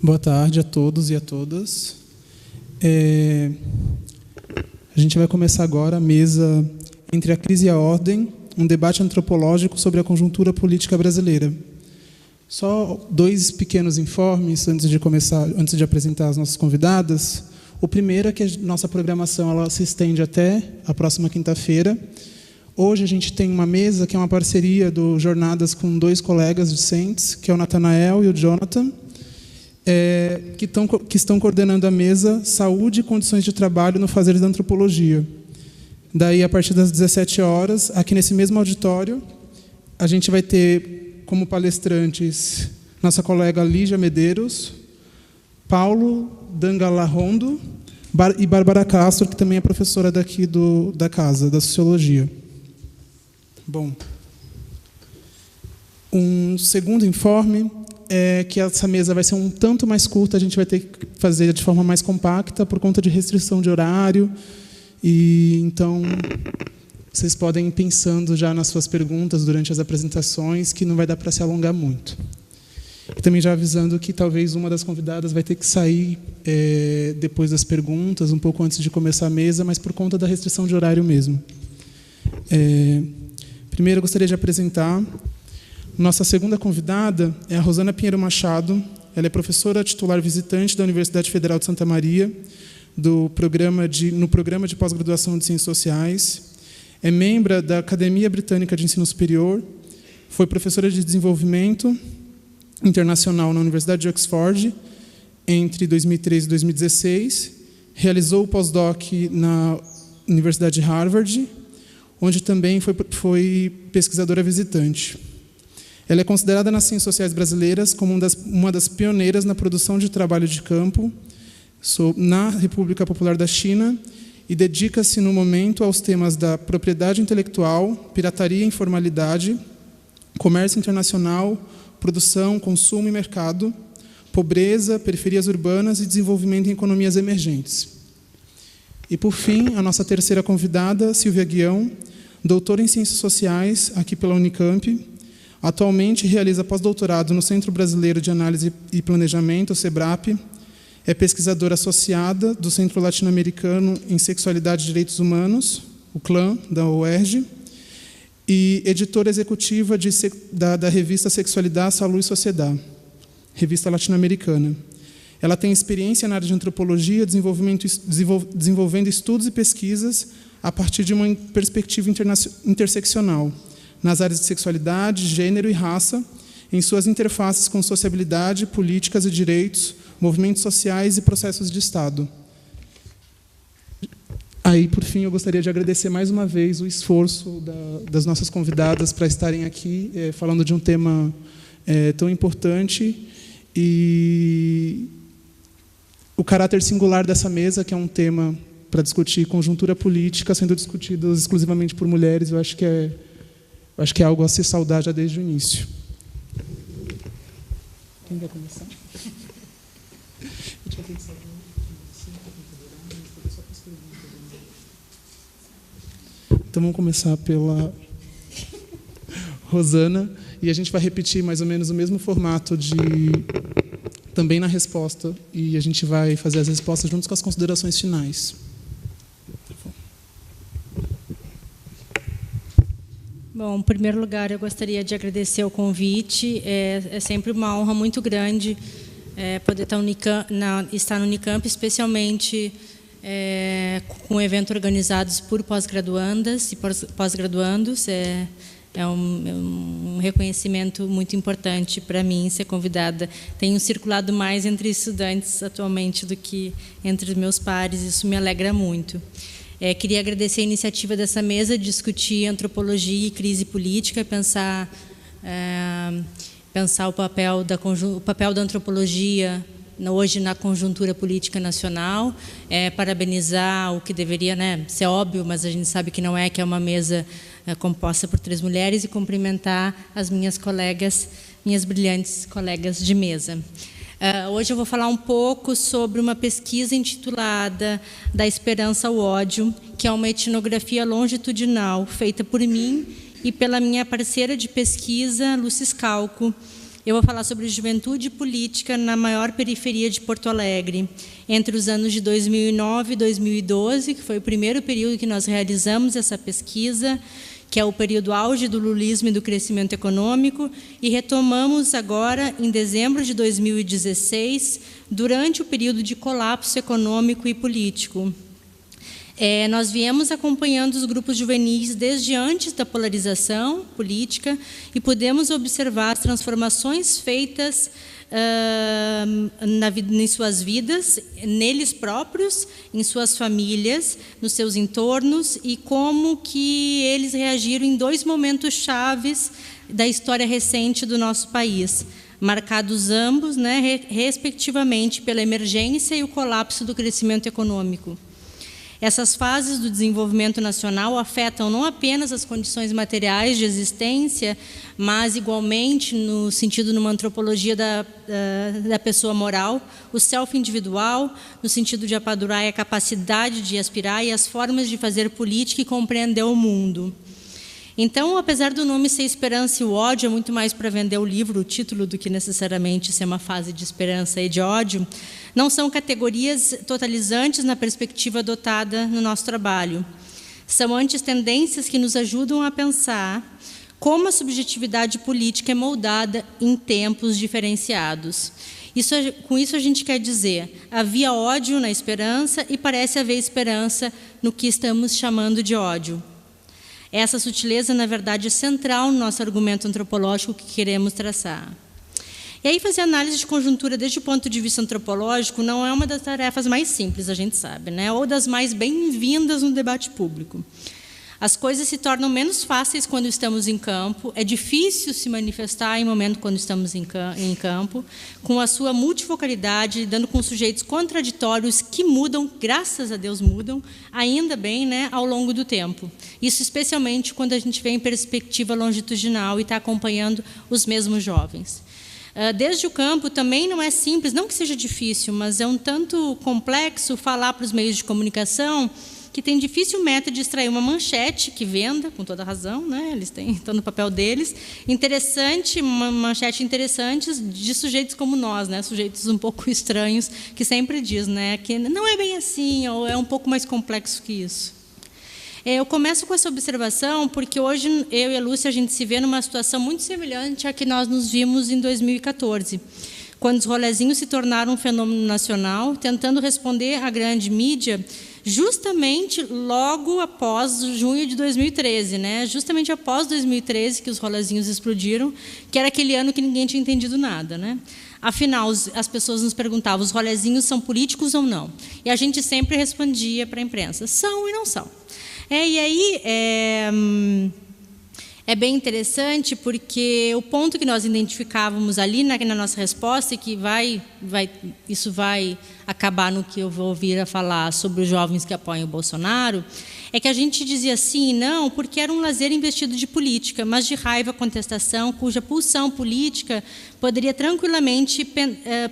Boa tarde a todos e a todas. A gente vai começar agora a mesa Entre a Crise e a Ordem, um debate antropológico sobre a conjuntura política brasileira. Só dois pequenos informes antes de apresentar as nossas convidadas. O primeiro é que a nossa programação ela se estende até a próxima quinta-feira. Hoje a gente tem uma mesa que é uma parceria do Jornadas com dois colegas discentes, que é o Natanael e o Jonathan, que estão coordenando a mesa Saúde e Condições de Trabalho no Fazer da Antropologia. Daí, a partir das 17 horas, aqui nesse mesmo auditório, a gente vai ter como palestrantes nossa colega Lígia Medeiros, Paulo Dangalarrondo e Bárbara Castro, que também é professora daqui da casa, da Sociologia. Bom, um segundo informe é que essa mesa vai ser um tanto mais curta, a gente vai ter que fazer de forma mais compacta por conta de restrição de horário. E então vocês podem ir pensando já nas suas perguntas durante as apresentações, que não vai dar para se alongar muito. E também já avisando que talvez uma das convidadas vai ter que sair depois das perguntas, um pouco antes de começar a mesa, mas por conta da restrição de horário mesmo. Primeiro, eu gostaria de apresentar nossa segunda convidada, é a Rosana Pinheiro Machado. Ela é professora titular visitante da Universidade Federal de Santa Maria, no programa de pós-graduação de Ciências Sociais. É membro da Academia Britânica de Ensino Superior. Foi professora de Desenvolvimento Internacional na Universidade de Oxford entre 2013 e 2016. Realizou o pós-doc na Universidade de Harvard, onde também foi pesquisadora visitante. Ela é considerada nas ciências sociais brasileiras como uma das pioneiras na produção de trabalho de campo na República Popular da China e dedica-se, no momento, aos temas da propriedade intelectual, pirataria e informalidade, comércio internacional, produção, consumo e mercado, pobreza, periferias urbanas e desenvolvimento em economias emergentes. E, por fim, a nossa terceira convidada, Silvia Guião, doutora em Ciências Sociais, aqui pela Unicamp. Atualmente realiza pós-doutorado no Centro Brasileiro de Análise e Planejamento, o CEBRAP. É pesquisadora associada do Centro Latino-Americano em Sexualidade e Direitos Humanos, o CLAN, da UERJ, e editora executiva da revista Sexualidade, Saúde e Sociedade, revista latino-americana. Ela tem experiência na área de antropologia, desenvolvendo estudos e pesquisas a partir de uma perspectiva interseccional, nas áreas de sexualidade, gênero e raça, em suas interfaces com sociabilidade, políticas e direitos, movimentos sociais e processos de Estado. Aí, por fim, eu gostaria de agradecer mais uma vez o esforço das nossas convidadas para estarem aqui falando de um tema tão importante e o caráter singular dessa mesa, que é um tema para discutir conjuntura política, sendo discutido exclusivamente por mulheres, eu acho que é algo a se saudar já desde o início. Quem vai começar? Então vamos começar pela Rosana, e a gente vai repetir mais ou menos o mesmo formato também na resposta, e a gente vai fazer as respostas juntos com as considerações finais. Bom, em primeiro lugar, eu gostaria de agradecer o convite. É sempre uma honra muito grande poder estar no Unicamp, especialmente com eventos organizados por pós-graduandas e pós-graduandos. É um reconhecimento muito importante para mim ser convidada. Tenho circulado mais entre estudantes atualmente do que entre os meus pares, isso me alegra muito. Queria agradecer a iniciativa dessa mesa de discutir antropologia e crise política, pensar o papel da antropologia hoje na conjuntura política nacional, parabenizar o que deveria ser óbvio, mas a gente sabe que não é, que é uma mesa composta por 3 mulheres, e cumprimentar as minhas brilhantes colegas de mesa. Hoje eu vou falar um pouco sobre uma pesquisa intitulada Da Esperança ao Ódio, que é uma etnografia longitudinal feita por mim e pela minha parceira de pesquisa, Lúcia Scalco, Eu vou falar sobre juventude e política na maior periferia de Porto Alegre, entre os anos de 2009 e 2012, que foi o primeiro período que nós realizamos essa pesquisa, que é o período auge do lulismo e do crescimento econômico, e retomamos agora, em dezembro de 2016, durante o período de colapso econômico e político. Nós viemos acompanhando os grupos juvenis desde antes da polarização política e pudemos observar as transformações feitas em suas vidas, neles próprios, em suas famílias, nos seus entornos, e como que eles reagiram em dois momentos chaves da história recente do nosso país, marcados ambos, respectivamente, pela emergência e o colapso do crescimento econômico. Essas fases do desenvolvimento nacional afetam não apenas as condições materiais de existência, mas, igualmente, no sentido, numa antropologia da pessoa moral, o self individual, no sentido de apadurar a capacidade de aspirar e as formas de fazer política e compreender o mundo. Então, apesar do nome ser Esperança e o Ódio, é muito mais para vender o livro, o título, do que necessariamente ser uma fase de esperança e de ódio, não são categorias totalizantes na perspectiva adotada no nosso trabalho. São antitendências que nos ajudam a pensar como a subjetividade política é moldada em tempos diferenciados. Com isso a gente quer dizer, havia ódio na esperança e parece haver esperança no que estamos chamando de ódio. Essa sutileza, na verdade, é central no nosso argumento antropológico que queremos traçar. E aí, fazer análise de conjuntura desde o ponto de vista antropológico não é uma das tarefas mais simples, a gente sabe, ou das mais bem-vindas no debate público. As coisas se tornam menos fáceis quando estamos em campo, é difícil se manifestar em momento quando estamos em campo, com a sua multifocalidade, lidando com sujeitos contraditórios que mudam, graças a Deus mudam, ainda bem, ao longo do tempo. Isso especialmente quando a gente vê em perspectiva longitudinal e está acompanhando os mesmos jovens. Desde o campo também não é simples, não que seja difícil, mas é um tanto complexo falar para os meios de comunicação que tem difícil método de extrair uma manchete que venda, com toda razão, eles estão no papel deles, interessante, uma manchete interessante de sujeitos como nós, sujeitos um pouco estranhos, que sempre diz que não é bem assim, ou é um pouco mais complexo que isso. Eu começo com essa observação porque hoje eu e a Lúcia a gente se vê numa situação muito semelhante à que nós nos vimos em 2014, quando os rolezinhos se tornaram um fenômeno nacional, tentando responder à grande mídia, justamente logo após junho de 2013, justamente após 2013 que os rolezinhos explodiram, que era aquele ano que ninguém tinha entendido nada, Afinal, as pessoas nos perguntavam, os rolezinhos são políticos ou não? E a gente sempre respondia para a imprensa, são e não são. E aí é bem interessante porque o ponto que nós identificávamos ali na nossa resposta, e que isso vai acabar no que eu vou vir a falar sobre os jovens que apoiam o Bolsonaro, é que a gente dizia sim e não porque era um lazer investido de política, mas de raiva, contestação, cuja pulsão política poderia tranquilamente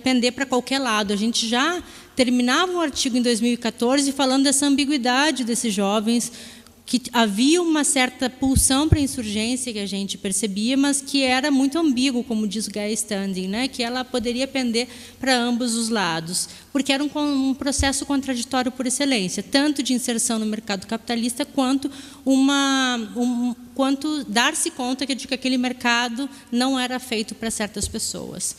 pender para qualquer lado. A gente já terminava um artigo em 2014 falando dessa ambiguidade desses jovens, que havia uma certa pulsão para a insurgência que a gente percebia, mas que era muito ambíguo, como diz o Guy Standing, que ela poderia pender para ambos os lados, porque era um processo contraditório por excelência, tanto de inserção no mercado capitalista, quanto dar-se conta de que aquele mercado não era feito para certas pessoas.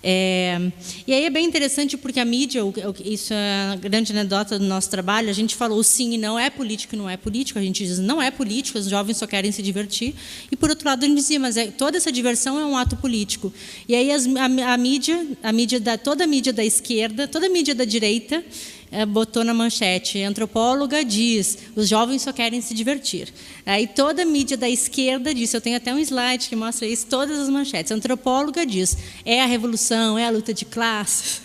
E aí é bem interessante porque a mídia, isso é a grande anedota do nosso trabalho, a gente falou sim e não, é político e não é político, a gente diz não é político, os jovens só querem se divertir, e por outro lado a gente dizia, mas toda essa diversão é um ato político. E aí toda a mídia da esquerda, toda a mídia da direita, botou na manchete, a antropóloga diz, os jovens só querem se divertir. Aí toda a mídia da esquerda disse, eu tenho até um slide que mostra isso, todas as manchetes, a antropóloga diz, é a revolução, é a luta de classes.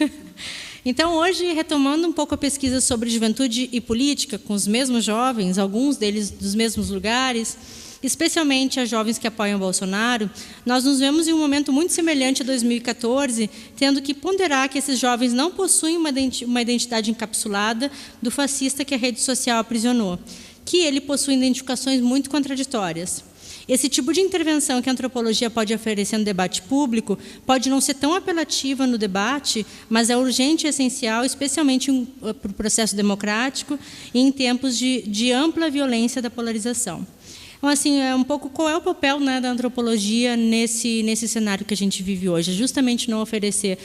Então, hoje, retomando um pouco a pesquisa sobre juventude e política, com os mesmos jovens, alguns deles dos mesmos lugares, especialmente a jovens que apoiam o Bolsonaro, nós nos vemos em um momento muito semelhante a 2014, tendo que ponderar que esses jovens não possuem uma identidade encapsulada do fascista que a rede social aprisionou, que ele possui identificações muito contraditórias. Esse tipo de intervenção que a antropologia pode oferecer no debate público pode não ser tão apelativa no debate, mas é urgente e essencial, especialmente para o processo democrático e em tempos de ampla violência da polarização. Então, assim, um pouco qual é o papel, né, da antropologia nesse cenário que a gente vive hoje? É justamente não oferecer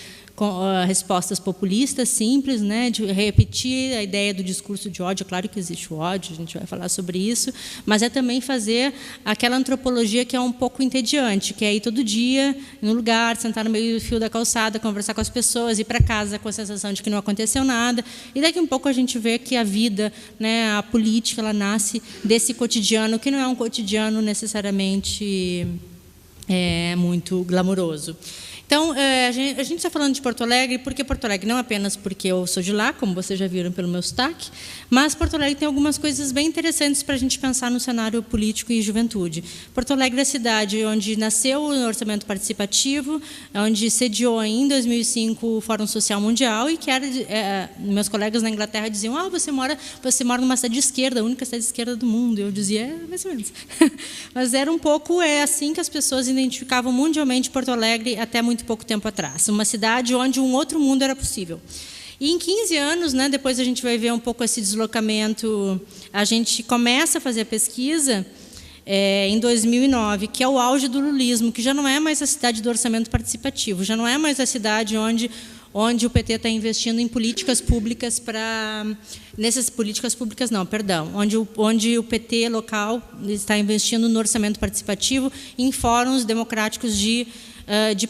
respostas populistas, simples, né, de repetir a ideia do discurso de ódio. Claro que existe o ódio, a gente vai falar sobre isso, mas é também fazer aquela antropologia que é um pouco entediante, que é ir todo dia em um lugar, sentar no meio do fio da calçada, conversar com as pessoas, ir para casa com a sensação de que não aconteceu nada, e daqui a um pouco a gente vê que a vida, né, a política, ela nasce desse cotidiano, que não é um cotidiano necessariamente muito glamouroso. Então, a gente está falando de Porto Alegre, porque Porto Alegre não apenas porque eu sou de lá, como vocês já viram pelo meu sotaque, mas Porto Alegre tem algumas coisas bem interessantes para a gente pensar no cenário político e juventude. Porto Alegre é a cidade onde nasceu o orçamento participativo, onde sediou em 2005 o Fórum Social Mundial, e que meus colegas na Inglaterra diziam: você mora numa cidade de esquerda, a única cidade de esquerda do mundo. Eu dizia: mais ou menos. Mas era um pouco assim que as pessoas identificavam mundialmente Porto Alegre até muito pouco tempo atrás, uma cidade onde um outro mundo era possível. E em 15 anos, né, depois a gente vai ver um pouco esse deslocamento, a gente começa a fazer a pesquisa em 2009, que é o auge do lulismo, que já não é mais a cidade do orçamento participativo, já não é mais a cidade onde o PT está investindo em políticas públicas nessas políticas públicas não, perdão, onde o PT local está investindo no orçamento participativo em fóruns democráticos de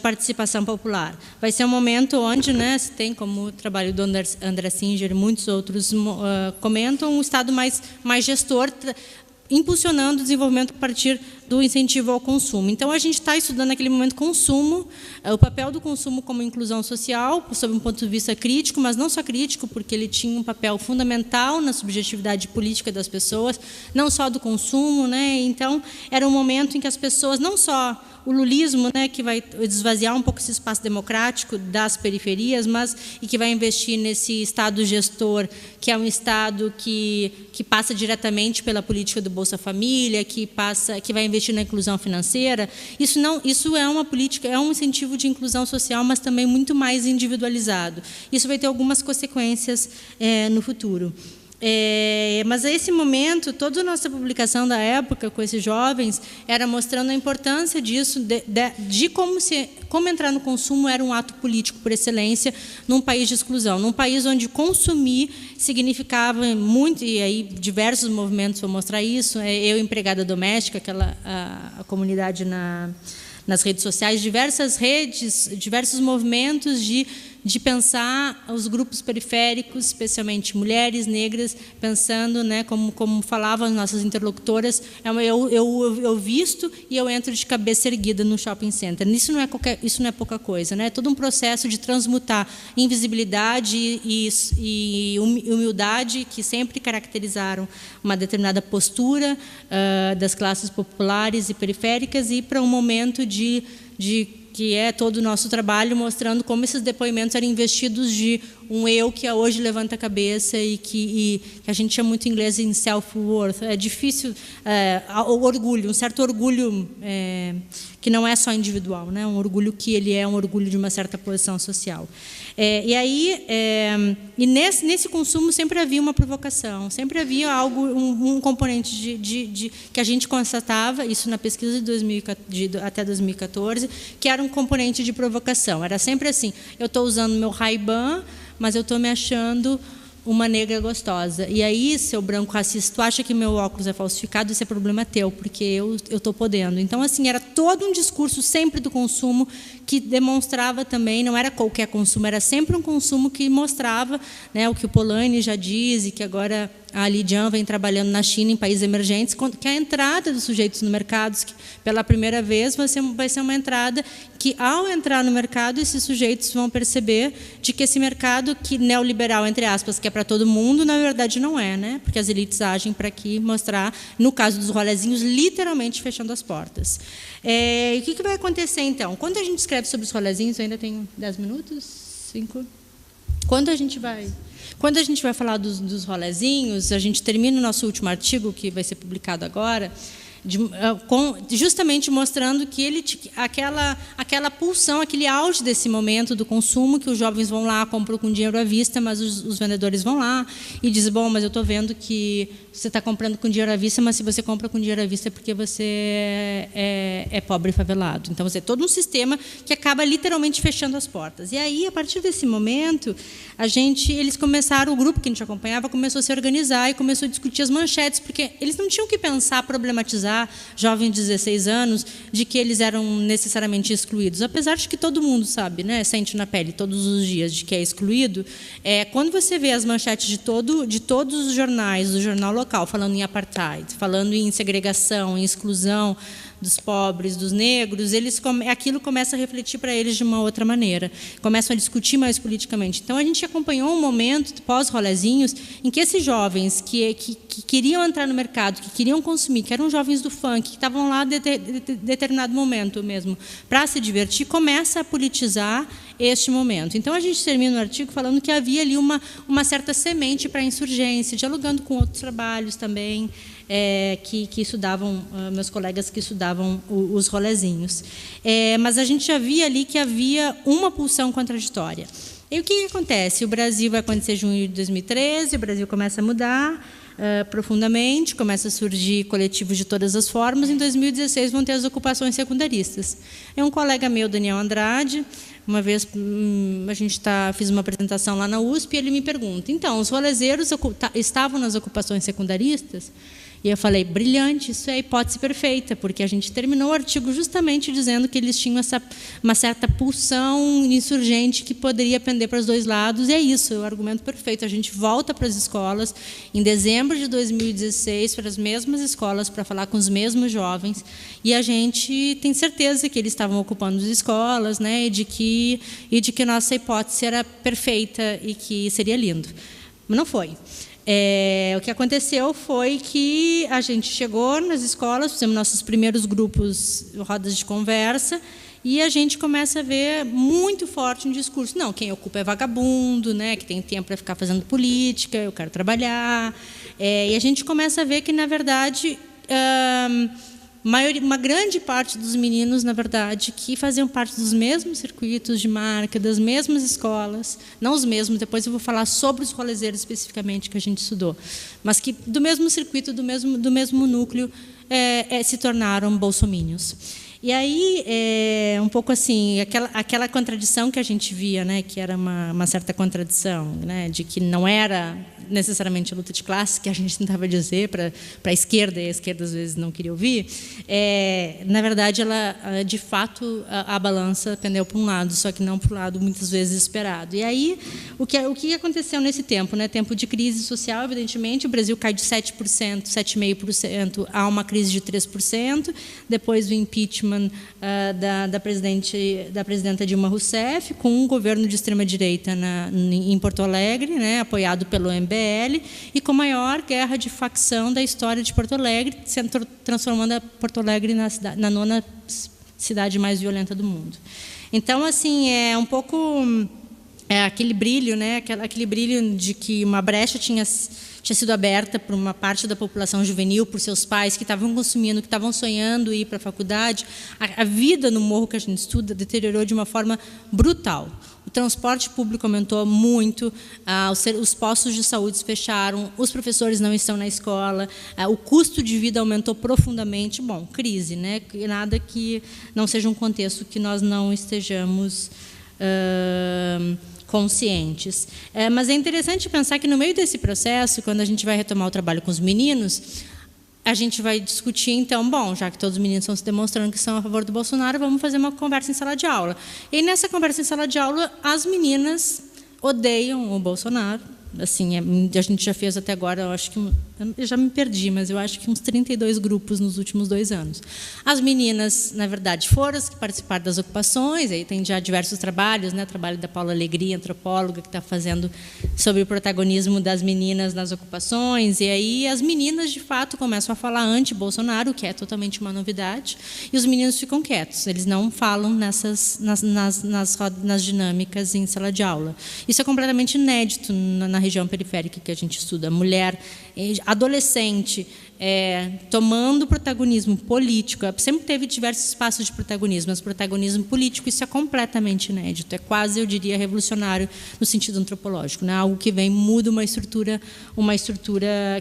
participação popular. Vai ser um momento onde, né, se tem como o trabalho do André Singer e muitos outros comentam, um Estado mais gestor, impulsionando o desenvolvimento a partir do incentivo ao consumo. Então, a gente está estudando naquele momento consumo, o papel do consumo como inclusão social, sob um ponto de vista crítico, mas não só crítico, porque ele tinha um papel fundamental na subjetividade política das pessoas, não só do consumo, né? Então, era um momento em que as pessoas, não só o lulismo, né, que vai esvaziar um pouco esse espaço democrático das periferias, e que vai investir nesse Estado gestor, que é um Estado que passa diretamente pela política do Bolsa Família, que vai investir na inclusão financeira. Isso é uma política, é um incentivo de inclusão social, mas também muito mais individualizado. Isso vai ter algumas consequências no futuro. Mas a esse momento, toda a nossa publicação da época com esses jovens era mostrando a importância disso, de como entrar no consumo era um ato político por excelência num país de exclusão, num país onde consumir significava muito, e aí diversos movimentos vão mostrar isso, eu empregada doméstica, a comunidade nas redes sociais, diversas redes, diversos movimentos de pensar os grupos periféricos, especialmente mulheres negras, pensando, né, como falavam as nossas interlocutoras, eu visto e eu entro de cabeça erguida no shopping center. Isso não é pouca coisa, né? É todo um processo de transmutar invisibilidade e humildade que sempre caracterizaram uma determinada postura das classes populares e periféricas, e para um momento que é todo o nosso trabalho, mostrando como esses depoimentos eram investidos de um eu que hoje levanta a cabeça e que a gente chama muito em inglês em self-worth. É difícil, o orgulho, um certo orgulho que não é só individual, né? Um orgulho que ele é um orgulho de uma certa posição social. E nesse consumo sempre havia uma provocação, sempre havia algo, um componente que a gente constatava, isso na pesquisa até 2014, que era um componente de provocação. Era sempre assim: eu estou usando meu Ray-Ban, mas eu estou me achando uma negra gostosa. E aí, seu branco racista, tu acha que meu óculos é falsificado? Isso é problema teu, porque eu estou podendo. Então, assim, era todo um discurso sempre do consumo que demonstrava também, não era qualquer consumo, era sempre um consumo que mostrava, né, o que o Polanyi já diz, e que agora a Lidian vem trabalhando na China, em países emergentes, que a entrada dos sujeitos no mercado, que pela primeira vez vai ser uma entrada que, ao entrar no mercado, esses sujeitos vão perceber de que esse mercado que neoliberal, entre aspas, que é para todo mundo, na verdade não é, né? Porque as elites agem para aqui mostrar, no caso dos rolezinhos, literalmente fechando as portas. O que vai acontecer, então? Quando a gente escreve sobre os rolezinhos, eu ainda tenho 10 minutos? 5? Quando a gente vai falar dos rolezinhos, a gente termina o nosso último artigo, que vai ser publicado agora, justamente mostrando que aquela pulsão, aquele auge desse momento do consumo, que os jovens vão lá, compram com dinheiro à vista, mas os vendedores vão lá e dizem, bom, mas eu estou vendo que você está comprando com dinheiro à vista, mas se você compra com dinheiro à vista é porque você é pobre e favelado. Então, é todo um sistema que acaba literalmente fechando as portas. E aí, a partir desse momento, eles começaram, o grupo que a gente acompanhava começou a se organizar e começou a discutir as manchetes, porque eles não tinham que pensar, problematizar jovens de 16 anos de que eles eram necessariamente excluídos, apesar de que todo mundo sabe, né, sente na pele todos os dias de que é excluído. Quando você vê as manchetes de todos os jornais, do jornal local, falando em apartheid, falando em segregação, em exclusão dos pobres, dos negros, aquilo começa a refletir para eles de uma outra maneira, começam a discutir mais politicamente. Então, a gente acompanhou um momento, pós-rolezinhos, em que esses jovens que queriam entrar no mercado, que queriam consumir, que eram jovens do funk, que estavam lá de determinado momento mesmo, para se divertir, começa a politizar este momento. Então, a gente termina o artigo falando que havia ali uma certa semente para a insurgência, dialogando com outros trabalhos também, que estudavam, meus colegas que estudavam os rolezinhos. Mas a gente já via ali que havia uma pulsão contraditória. E o que acontece? O Brasil vai acontecer em junho de 2013, o Brasil começa a mudar profundamente, começa a surgir coletivos de todas as formas. Em 2016 vão ter as ocupações secundaristas. Um colega meu, Daniel Andrade, uma vez a gente fiz uma apresentação lá na USP e ele me pergunta, então, os rolezeiros estavam nas ocupações secundaristas? E eu falei, brilhante, isso é a hipótese perfeita, porque a gente terminou o artigo justamente dizendo que eles tinham uma certa pulsão insurgente que poderia pender para os dois lados, e é isso, é o argumento perfeito. A gente volta para as escolas, em dezembro de 2016, para as mesmas escolas, para falar com os mesmos jovens, e a gente tem certeza que eles estavam ocupando as escolas, né, e de que nossa hipótese era perfeita e que seria lindo. Mas não foi. O que aconteceu foi que a gente chegou nas escolas, fizemos nossos primeiros grupos, rodas de conversa, e a gente começa a ver muito forte um discurso. Não, quem ocupa é vagabundo, né, que tem tempo para ficar fazendo política, eu quero trabalhar. E a gente começa a ver que, na verdade, uma grande parte dos meninos, na verdade, que faziam parte dos mesmos circuitos de marca, das mesmas escolas, não os mesmos, depois eu vou falar sobre os rolezeiros especificamente que a gente estudou, mas que do mesmo circuito, do mesmo núcleo, se tornaram bolsominions. E aí, um pouco assim, aquela contradição que a gente via, né, que era uma certa contradição, né, de que não era necessariamente a luta de classe, que a gente tentava dizer para a esquerda, e a esquerda às vezes não queria ouvir, na verdade, ela, de fato, a balança pendeu para um lado, só que não para o lado muitas vezes esperado. E aí, o que aconteceu nesse tempo? Né? Tempo de crise social, evidentemente, o Brasil cai de 7%, 7,5% a uma crise de 3%, depois do impeachment da presidenta Dilma Rousseff, com um governo de extrema-direita em Porto Alegre, né, apoiado pelo MBL, e com a maior guerra de facção da história de Porto Alegre, transformando a Porto Alegre na 9ª cidade mais violenta do mundo. Então, assim, é um pouco aquele brilho, né, aquele brilho de que uma brecha tinha sido aberta por uma parte da população juvenil, por seus pais que estavam consumindo, que estavam sonhando ir para a faculdade. A vida no morro que a gente estuda deteriorou de uma forma brutal. O transporte público aumentou muito, os postos de saúde fecharam, os professores não estão na escola, o custo de vida aumentou profundamente. Bom, crise, né? Nada que não seja um contexto que nós não estejamos conscientes. Mas é interessante pensar que, no meio desse processo, quando a gente vai retomar o trabalho com os meninos, a gente vai discutir, então, bom, já que todos os meninos estão se demonstrando que são a favor do Bolsonaro, vamos fazer uma conversa em sala de aula. E nessa conversa em sala de aula, as meninas odeiam o Bolsonaro. Assim, a gente já fez até agora, eu acho que eu já me perdi, mas eu acho que uns 32 grupos nos últimos 2 anos. As meninas, na verdade, foram as que participaram das ocupações, aí tem já diversos trabalhos, né? O trabalho da Paula Alegria, antropóloga, que está fazendo sobre o protagonismo das meninas nas ocupações, e aí as meninas, de fato, começam a falar anti-Bolsonaro, que é totalmente uma novidade, e os meninos ficam quietos, eles não falam nas dinâmicas em sala de aula. Isso é completamente inédito na região periférica que a gente estuda. Mulher, adolescente, tomando protagonismo político. Sempre teve diversos espaços de protagonismo, mas protagonismo político, isso é completamente inédito, é quase, eu diria, revolucionário no sentido antropológico, né? Algo que muda uma estrutura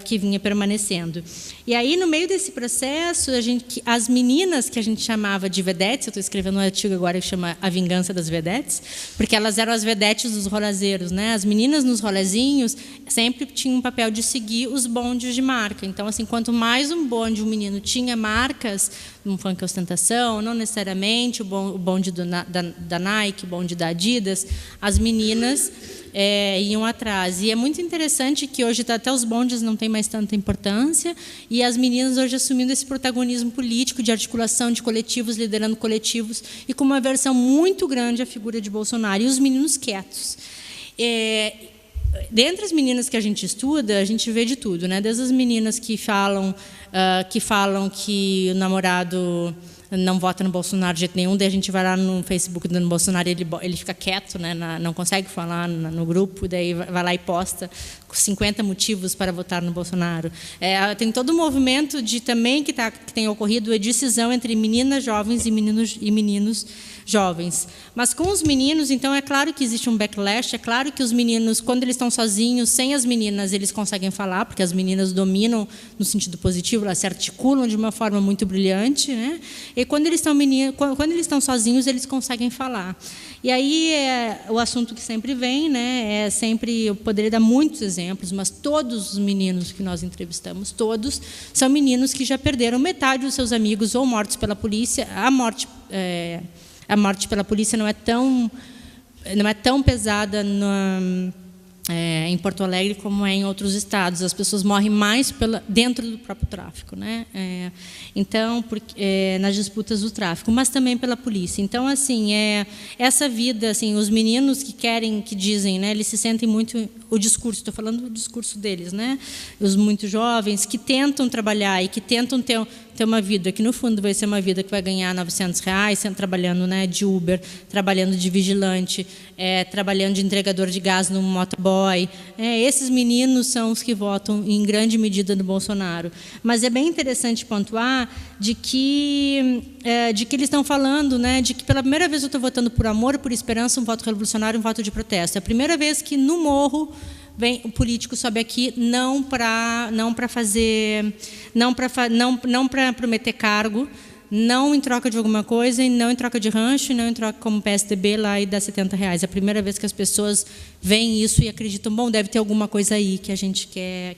que vinha permanecendo. E aí, no meio desse processo, as meninas que a gente chamava de vedetes, eu estou escrevendo um artigo agora que chama A Vingança das Vedetes, porque elas eram as vedetes dos rolazeiros, né? As meninas nos rolezinhos sempre tinham um papel de seguir os bondes de marca. Então, assim, quanto mais um bonde, um menino tinha marcas, um funk ostentação, não necessariamente o bonde da Nike, o bonde da Adidas, as meninas iam atrás. E é muito interessante que hoje até os bondes não têm mais tanta importância, e as meninas hoje assumindo esse protagonismo político de articulação de coletivos, liderando coletivos, e com uma aversão muito grande à figura de Bolsonaro, e os meninos quietos. Dentre as meninas que a gente estuda, a gente vê de tudo, né? Desde as meninas que falam que o namorado não vota no Bolsonaro de jeito nenhum, daí a gente vai lá no Facebook do Bolsonaro e ele fica quieto, né? Não consegue falar no grupo, daí vai lá e posta 50 motivos para votar no Bolsonaro. Tem todo um movimento também que tem ocorrido de cisão entre meninas jovens e meninos jovens. Mas com os meninos, então, é claro que existe um backlash, é claro que os meninos, quando eles estão sozinhos, sem as meninas, eles conseguem falar, porque as meninas dominam no sentido positivo, elas se articulam de uma forma muito brilhante, né? E quando eles estão sozinhos, eles conseguem falar. E aí o assunto que sempre vem, né? Eu poderia dar muitos exemplos, mas todos os meninos que nós entrevistamos, todos são meninos que já perderam metade dos seus amigos ou mortos pela polícia. A morte pela polícia não é tão pesada em Porto Alegre como é em outros estados. As pessoas morrem mais dentro do próprio tráfico, né? Nas disputas do tráfico, mas também pela polícia. Então, assim, essa vida, assim, os meninos que dizem, né? Eles se sentem muito o discurso. Estou falando do discurso deles, né? Os muito jovens que tentam trabalhar e que tentam ter uma vida que, no fundo, vai ser uma vida que vai ganhar R$900, trabalhando, né, de Uber, trabalhando de vigilante, trabalhando de entregador de gás no motoboy. Esses meninos são os que votam, em grande medida, no Bolsonaro. Mas é bem interessante pontuar de que eles estão falando, né, de que, pela primeira vez, eu estou votando por amor, por esperança, um voto revolucionário, um voto de protesto. É a primeira vez que, no morro, o político sobe aqui não para prometer cargo, não em troca de alguma coisa, e não em troca de rancho, e não em troca como PSDB lá e dá R$70. É a primeira vez que as pessoas veem isso e acreditam, bom, deve ter alguma coisa aí que a gente quer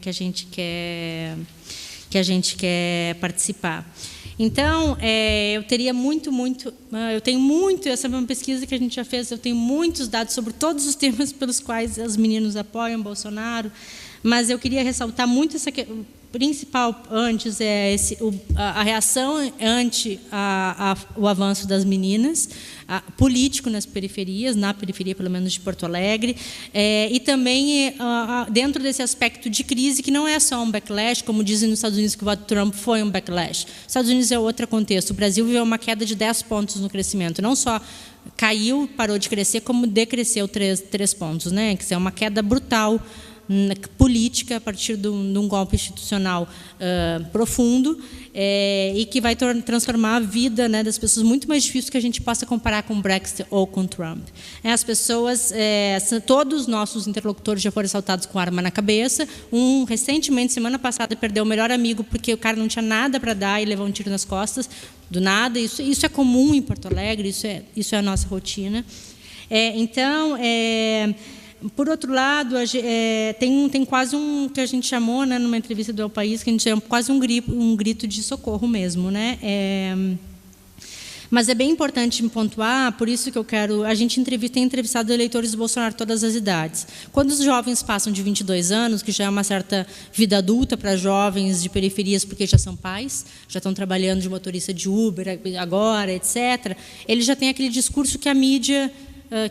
participar. Então, eu tenho muito, essa é uma pesquisa que a gente já fez, eu tenho muitos dados sobre todos os temas pelos quais os meninos apoiam Bolsonaro, mas eu queria ressaltar muito principal antes a reação ante o avanço das meninas, político nas periferias, na periferia, pelo menos, de Porto Alegre, e também dentro desse aspecto de crise, que não é só um backlash, como dizem nos Estados Unidos que o voto Trump foi um backlash. Os Estados Unidos é outro contexto. O Brasil viveu uma queda de 10 pontos no crescimento. Não só caiu, parou de crescer, como decresceu 3 pontos, né? Que é uma queda brutal política a partir de um golpe institucional profundo, e que vai transformar a vida, né, das pessoas muito mais difícil que a gente possa comparar com o Brexit ou com Trump. As pessoas, todos os nossos interlocutores já foram assaltados com arma na cabeça. Recentemente, semana passada, perdeu o melhor amigo porque o cara não tinha nada para dar e levou um tiro nas costas, do nada. Isso é comum em Porto Alegre, isso é a nossa rotina. Por outro lado, tem quase que a gente chamou, né, numa entrevista do El País, que a gente chama quase um grito de socorro mesmo, né? Mas é bem importante me pontuar, por isso que a gente tem entrevistado eleitores do Bolsonaro de todas as idades. Quando os jovens passam de 22 anos, que já é uma certa vida adulta para jovens de periferias, porque já são pais, já estão trabalhando de motorista de Uber agora, etc., eles já têm aquele discurso que a mídia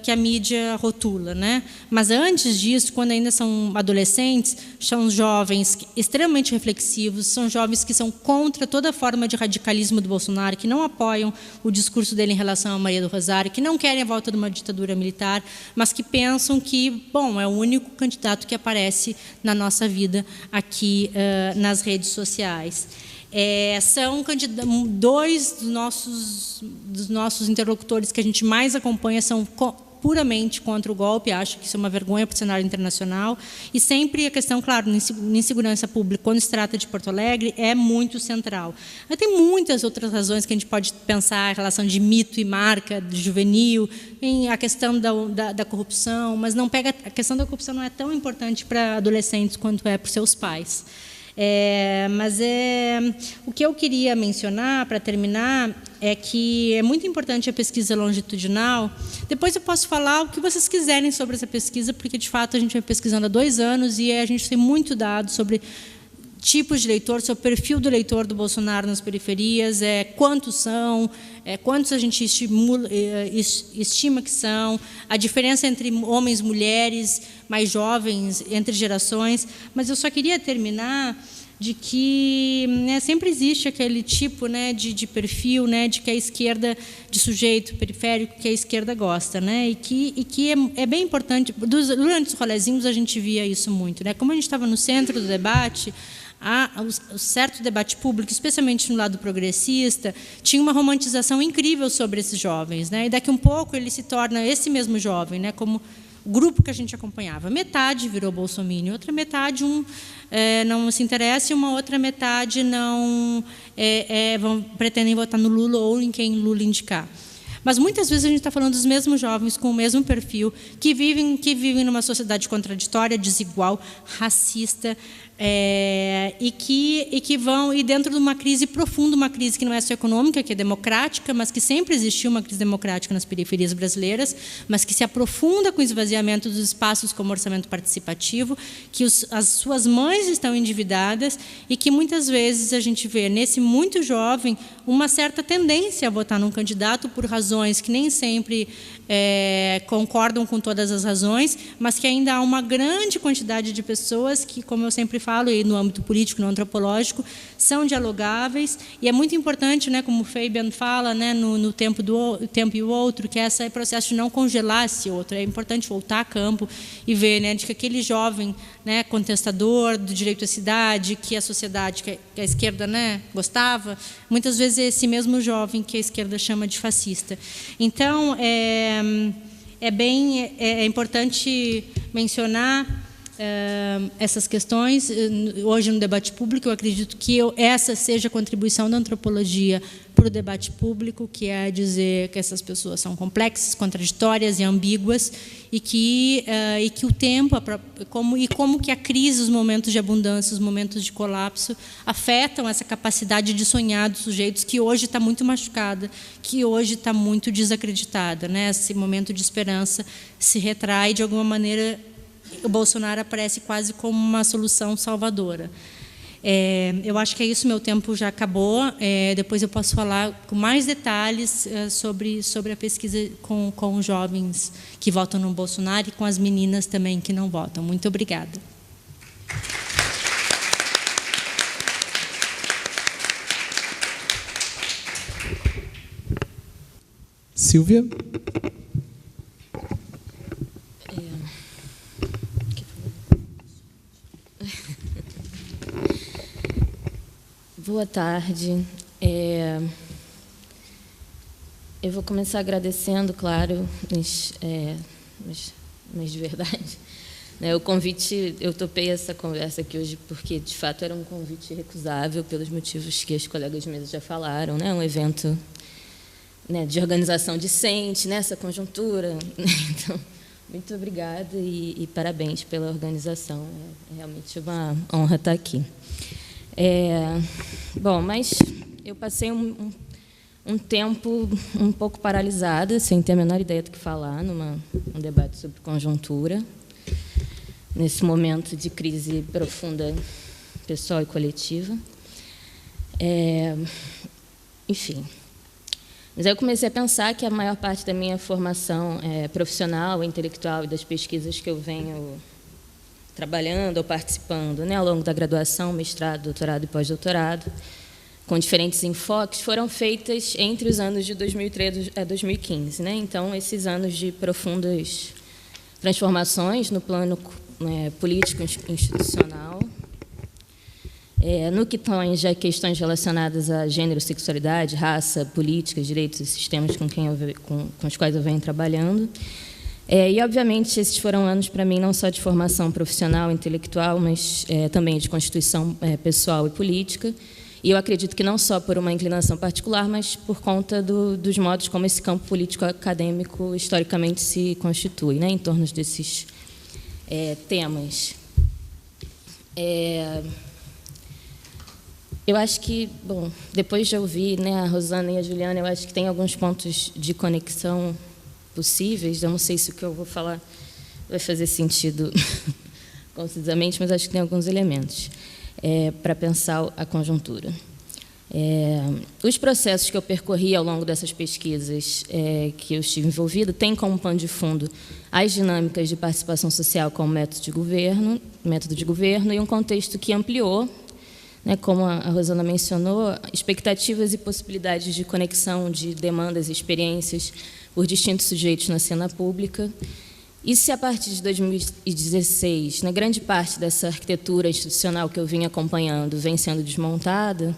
que a mídia rotula, né? Mas antes disso, quando ainda são adolescentes, são jovens extremamente reflexivos, são jovens que são contra toda forma de radicalismo do Bolsonaro, que não apoiam o discurso dele em relação a Maria do Rosário, que não querem a volta de uma ditadura militar, mas que pensam que, bom, é o único candidato que aparece na nossa vida aqui nas redes sociais. São dois dos nossos interlocutores que a gente mais acompanha são puramente contra o golpe, acho que isso é uma vergonha para o cenário internacional, e sempre a questão, claro, em segurança pública, quando se trata de Porto Alegre, é muito central. Mas tem muitas outras razões que a gente pode pensar, a relação de mito e marca, de juvenil, a questão da corrupção, mas não pega, a questão da corrupção não é tão importante para adolescentes quanto é para os seus pais. O que eu queria mencionar, para terminar, é que é muito importante a pesquisa longitudinal. Depois eu posso falar o que vocês quiserem sobre essa pesquisa, porque, de fato, a gente vem pesquisando há 2 anos e a gente tem muito dado sobre tipos de leitor, sobre o perfil do leitor do Bolsonaro nas periferias, quantos são, quantos a gente estima que são, a diferença entre homens e mulheres, mais jovens, entre gerações. Mas eu só queria terminar de que sempre existe aquele tipo de perfil de que a esquerda, de sujeito periférico que a esquerda gosta, e que é bem importante. Durante os rolezinhos a gente via isso muito. Como a gente estava no centro do debate, o certo debate público, especialmente no lado progressista, tinha uma romantização incrível sobre esses jovens, e daqui um pouco ele se torna esse mesmo jovem, como o grupo que a gente acompanhava. Metade virou bolsominion, outra metade não se interessa e uma outra metade não pretendem votar no Lula ou em quem Lula indicar. Mas muitas vezes a gente está falando dos mesmos jovens com o mesmo perfil, que vivem numa sociedade contraditória, desigual, racista, e que vão dentro de uma crise profunda, uma crise que não é só econômica, que é democrática, mas que sempre existiu uma crise democrática nas periferias brasileiras, mas que se aprofunda com o esvaziamento dos espaços como orçamento participativo, que as suas mães estão endividadas e que muitas vezes a gente vê nesse muito jovem uma certa tendência a votar num candidato por razões que nem sempre concordam com todas as razões, mas que ainda há uma grande quantidade de pessoas que, como eu sempre falo, e no âmbito político, no antropológico, são dialogáveis, e é muito importante, como o Fabian fala, no tempo e o outro, que esse processo de não congelar esse outro. É importante voltar a campo e ver de que aquele jovem contestador do direito à cidade, que a sociedade, que a esquerda gostava, muitas vezes é esse mesmo jovem que a esquerda chama de fascista. Então, é importante mencionar essas questões. Hoje, no debate público, eu acredito que essa seja a contribuição da antropologia para o debate público, que é dizer que essas pessoas são complexas, contraditórias e ambíguas, e que o tempo, como que a crise, os momentos de abundância, os momentos de colapso, afetam essa capacidade de sonhar dos sujeitos que hoje está muito machucada, que hoje está muito desacreditada. Esse momento de esperança se retrai, de alguma maneira. O Bolsonaro aparece quase como uma solução salvadora. Eu acho que é isso, meu tempo já acabou. Depois eu posso falar com mais detalhes sobre a pesquisa com os jovens que votam no Bolsonaro e com as meninas também que não votam. Muito obrigada. Silvia? Boa tarde. Eu vou começar agradecendo, claro, mas de verdade, o convite. Eu topei essa conversa aqui hoje porque, de fato, era um convite irrecusável pelos motivos que as colegas de mesa já falaram, um evento de organização decente nessa conjuntura. Então, muito obrigada e parabéns pela organização. É realmente uma honra estar aqui. Bom, mas eu passei um tempo um pouco paralisada, sem ter a menor ideia do que falar, num debate sobre conjuntura, nesse momento de crise profunda, pessoal e coletiva. Enfim, Mas aí eu comecei a pensar que a maior parte da minha formação profissional, intelectual e das pesquisas que eu venho trabalhando ou participando, né, ao longo da graduação, mestrado, doutorado e pós-doutorado, com diferentes enfoques, foram feitas entre os anos de 2003 a 2015. Né? Então, esses anos de profundas transformações no plano político institucional, no que tange a questões relacionadas a gênero, sexualidade, raça, política, direitos e sistemas com os quais eu venho trabalhando. E, obviamente, esses foram anos, para mim, não só de formação profissional, intelectual, mas também de constituição pessoal e política. E eu acredito que não só por uma inclinação particular, mas por conta dos modos como esse campo político-acadêmico historicamente se constitui, né, em torno desses temas. Eu acho que, bom, depois de ouvir, né, a Rosana e a Juliana, eu acho que tem alguns pontos de conexão possíveis. Eu não sei se o que eu vou falar vai fazer sentido concisamente, mas acho que tem alguns elementos para pensar a conjuntura. Os processos que eu percorri ao longo dessas pesquisas que eu estive envolvida têm como pano de fundo as dinâmicas de participação social como método de governo e um contexto que ampliou, né, como a Rosana mencionou, expectativas e possibilidades de conexão de demandas e experiências por distintos sujeitos na cena pública. E se a partir de 2016, né, grande parte dessa arquitetura institucional que eu vim acompanhando vem sendo desmontada,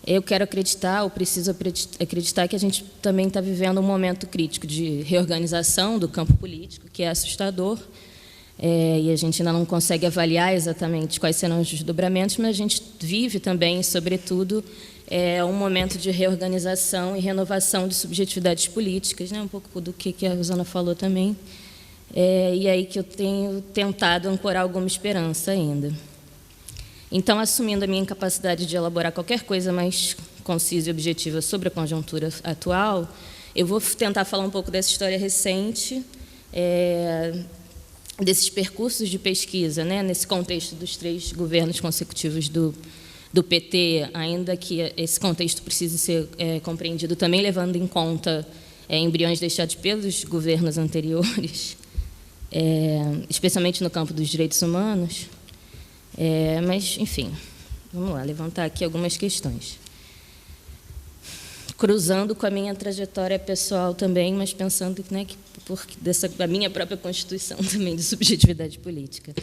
eu quero acreditar, ou preciso acreditar, que a gente também está vivendo um momento crítico de reorganização do campo político, que é assustador, e a gente ainda não consegue avaliar exatamente quais serão os desdobramentos, mas a gente vive também, sobretudo, um momento de reorganização e renovação de subjetividades políticas, né, um pouco do que a Rosana falou também, e aí que eu tenho tentado ancorar alguma esperança ainda. Então, assumindo a minha incapacidade de elaborar qualquer coisa mais concisa e objetiva sobre a conjuntura atual, eu vou tentar falar um pouco dessa história recente, desses percursos de pesquisa, né, nesse contexto dos 3 governos consecutivos do PT, ainda que esse contexto precise ser compreendido também levando em conta embriões deixados pelos governos anteriores, especialmente no campo dos direitos humanos. Mas, enfim, vamos lá, levantar aqui algumas questões. Cruzando com a minha trajetória pessoal também, mas pensando, né, que da minha própria constituição também de subjetividade política.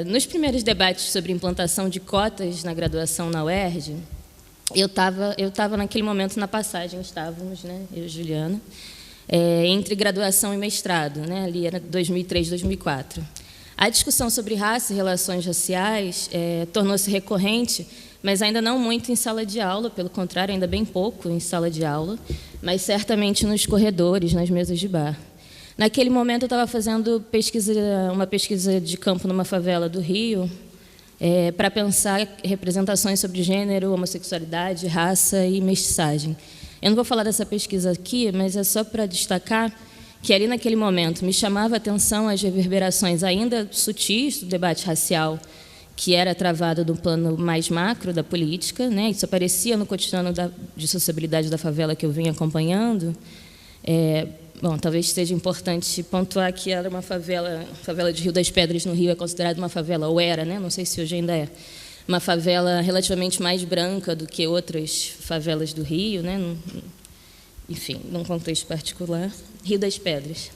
Nos primeiros debates sobre implantação de cotas na graduação na UERJ, eu estava naquele momento na passagem, estávamos, né, eu e Juliana, entre graduação e mestrado, né, ali era 2003, 2004. A discussão sobre raça e relações raciais tornou-se recorrente, mas ainda não muito em sala de aula, pelo contrário, ainda bem pouco em sala de aula, mas certamente nos corredores, nas mesas de bar. Naquele momento, eu estava fazendo uma pesquisa de campo numa favela do Rio, para pensar representações sobre gênero, homossexualidade, raça e mestiçagem. Eu não vou falar dessa pesquisa aqui, mas é só para destacar que ali naquele momento me chamava a atenção as reverberações ainda sutis do debate racial, que era travado do plano mais macro da política, né? Isso aparecia no cotidiano de sociabilidade da favela que eu vinha acompanhando. Bom, talvez seja importante pontuar que era uma favela de Rio das Pedras, no Rio, é considerada uma favela, ou era, né? Não sei se hoje ainda é, uma favela relativamente mais branca do que outras favelas do Rio, né? Enfim, num contexto particular, Rio das Pedras.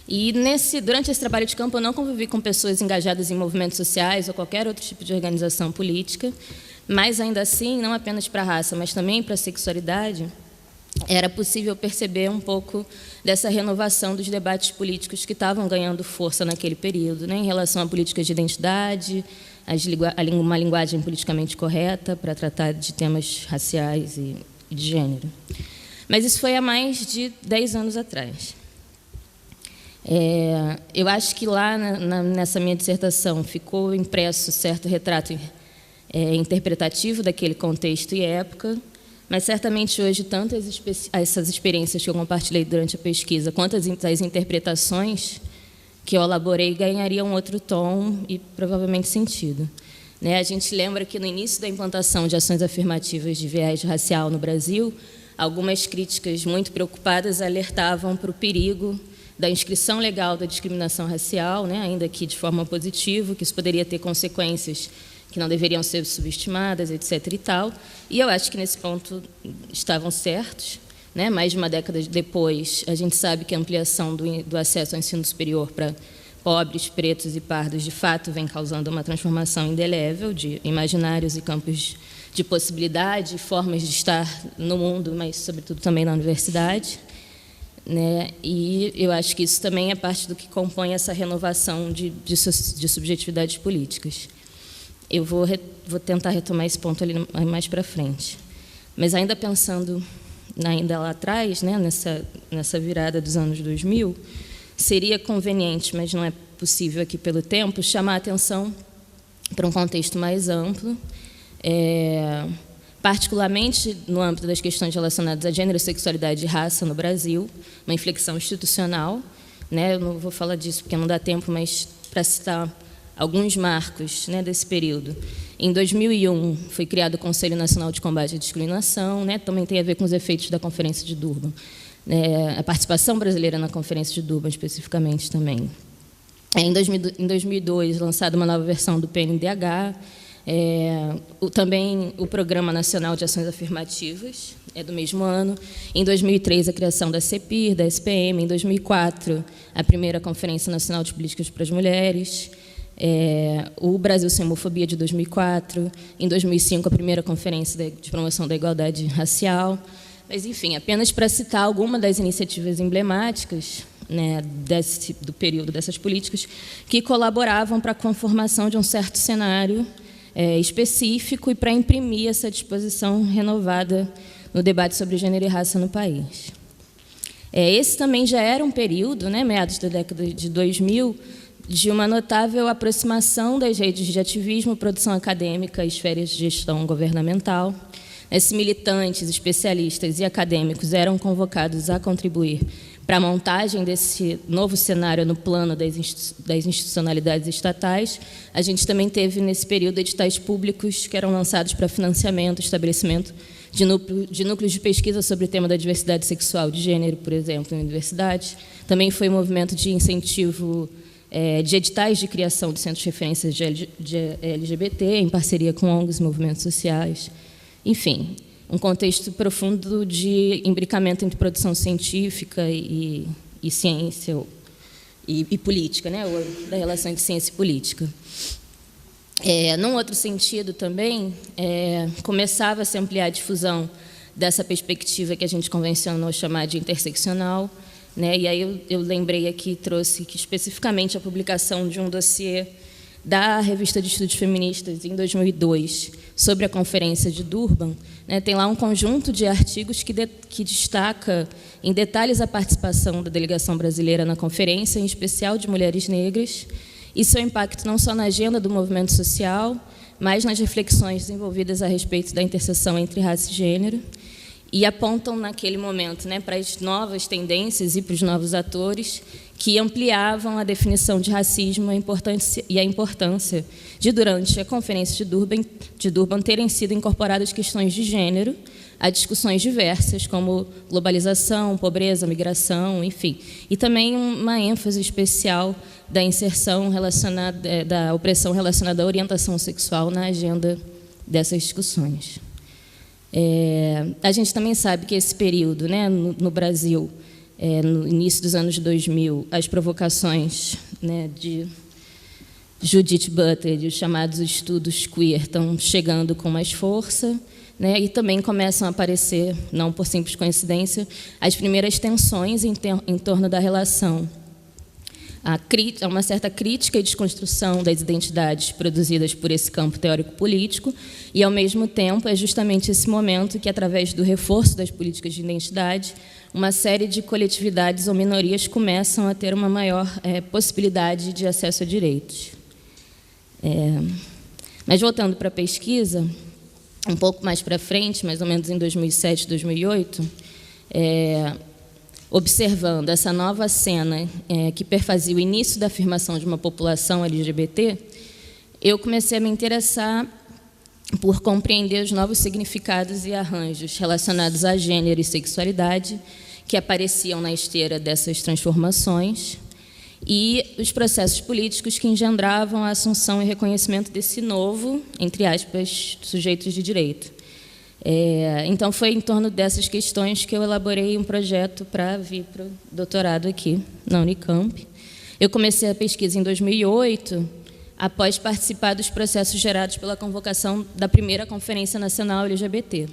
E durante esse trabalho de campo, eu não convivi com pessoas engajadas em movimentos sociais ou qualquer outro tipo de organização política, mas, ainda assim, não apenas para a raça, mas também para a sexualidade, era possível perceber um pouco dessa renovação dos debates políticos que estavam ganhando força naquele período, né, em relação a políticas de identidade, uma linguagem politicamente correta para tratar de temas raciais e de gênero. Mas isso foi há mais de 10 anos atrás. Eu acho que lá, nessa minha dissertação, ficou impresso certo retrato interpretativo daquele contexto e época, mas certamente hoje, tanto essas experiências que eu compartilhei durante a pesquisa, quanto as interpretações que eu elaborei, ganhariam outro tom e provavelmente sentido. A gente lembra que no início da implantação de ações afirmativas de viés racial no Brasil, algumas críticas muito preocupadas alertavam para o perigo da inscrição legal da discriminação racial, ainda que de forma positiva, que isso poderia ter consequências que não deveriam ser subestimadas, etc. e tal. E eu acho que nesse ponto estavam certos. Mais de uma década depois, a gente sabe que a ampliação do acesso ao ensino superior para pobres, pretos e pardos, de fato, vem causando uma transformação indelével de imaginários e campos de possibilidade, formas de estar no mundo, mas, sobretudo, também na universidade. E eu acho que isso também é parte do que compõe essa renovação de subjetividades políticas. Eu vou tentar retomar esse ponto ali mais para frente. Mas, ainda pensando ainda lá atrás, nessa virada dos anos 2000, seria conveniente, mas não é possível aqui pelo tempo, chamar a atenção para um contexto mais amplo, particularmente no âmbito das questões relacionadas a gênero, sexualidade e raça no Brasil, uma inflexão institucional. Eu não vou falar disso porque não dá tempo, mas para citar alguns marcos desse período. Em 2001, foi criado o Conselho Nacional de Combate à Discriminação, também tem a ver com os efeitos da Conferência de Durban. A participação brasileira na Conferência de Durban, especificamente, também. Em 2002, lançada uma nova versão do PNDH, também o Programa Nacional de Ações Afirmativas, do mesmo ano. Em 2003, a criação da CEPIR, da SPM. Em 2004, a primeira Conferência Nacional de Políticas para as Mulheres. O Brasil Sem Homofobia, de 2004. Em 2005, a primeira Conferência de Promoção da Igualdade Racial. Mas, enfim, apenas para citar alguma das iniciativas emblemáticas do período dessas políticas que colaboravam para a conformação de um certo cenário específico e para imprimir essa disposição renovada no debate sobre gênero e raça no país. Esse também já era um período, meados da década de 2000, de uma notável aproximação das redes de ativismo, produção acadêmica e esferas de gestão governamental. Esses militantes, especialistas e acadêmicos eram convocados a contribuir para a montagem desse novo cenário no plano das institucionalidades estatais. A gente também teve, nesse período, editais públicos que eram lançados para financiamento, estabelecimento de núcleos de pesquisa sobre o tema da diversidade sexual de gênero, por exemplo, em universidades. Também foi um movimento de incentivo de editais de criação de centros de referência de LGBT, em parceria com ONGs e movimentos sociais. Enfim, um contexto profundo de imbricamento entre produção científica e ciência e política, ou da relação entre ciência e política. Num outro sentido também, começava a se ampliar a difusão dessa perspectiva que a gente convencionou chamar de interseccional, e aí eu lembrei aqui, trouxe que especificamente a publicação de um dossiê da Revista de Estudos Feministas, em 2002, sobre a Conferência de Durban, tem lá um conjunto de artigos que destaca em detalhes a participação da delegação brasileira na conferência, em especial de mulheres negras, e seu impacto não só na agenda do movimento social, mas nas reflexões desenvolvidas a respeito da interseção entre raça e gênero, e apontam naquele momento para as novas tendências e para os novos atores que ampliavam a definição de racismo e a importância de, durante a Conferência de Durban, terem sido incorporadas questões de gênero a discussões diversas, como globalização, pobreza, migração, enfim. E também uma ênfase especial da inserção relacionada, da opressão relacionada à orientação sexual na agenda dessas discussões. A gente também sabe que esse período, no Brasil, no início dos anos 2000, as provocações de Judith Butler e os chamados estudos queer estão chegando com mais força, e também começam a aparecer, não por simples coincidência, as primeiras tensões em torno da relação. Há uma certa crítica e desconstrução das identidades produzidas por esse campo teórico-político e, ao mesmo tempo, é justamente esse momento que, através do reforço das políticas de identidade, uma série de coletividades ou minorias começam a ter uma maior possibilidade de acesso a direitos. Mas, voltando para a pesquisa, um pouco mais para frente, mais ou menos em 2007, 2008, observando essa nova cena que perfazia o início da afirmação de uma população LGBT, eu comecei a me interessar por compreender os novos significados e arranjos relacionados a gênero e sexualidade que apareciam na esteira dessas transformações e os processos políticos que engendravam a assunção e reconhecimento desse novo, entre aspas, sujeitos de direito. Então, foi em torno dessas questões que eu elaborei um projeto para vir para o doutorado aqui na Unicamp. Eu comecei a pesquisa em 2008, após participar dos processos gerados pela convocação da primeira Conferência Nacional LGBT.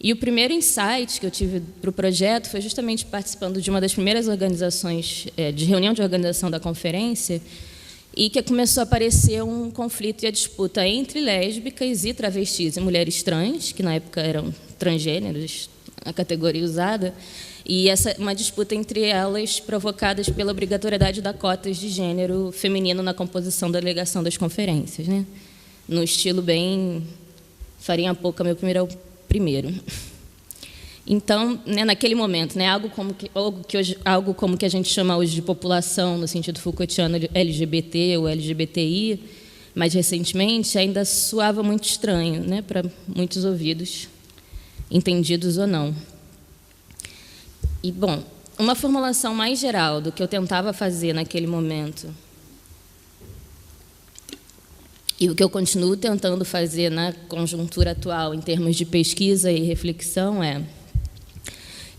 E o primeiro insight que eu tive para o projeto foi justamente participando de uma das primeiras organizações, de reunião de organização da conferência, e que começou a aparecer um conflito e a disputa entre lésbicas e travestis e mulheres trans, que na época eram transgêneros, a categoria usada, e uma disputa entre elas provocadas pela obrigatoriedade da cotas de gênero feminino na composição da delegação das conferências, né? No estilo bem farinha pouca, meu primeiro. Então, né, naquele momento, né, algo como que a gente chama hoje de população, no sentido Foucaultiano, LGBT ou LGBTI, mais recentemente, ainda soava muito estranho, né, para muitos ouvidos, entendidos ou não. E, bom, uma formulação mais geral do que eu tentava fazer naquele momento e o que eu continuo tentando fazer na conjuntura atual, em termos de pesquisa e reflexão, é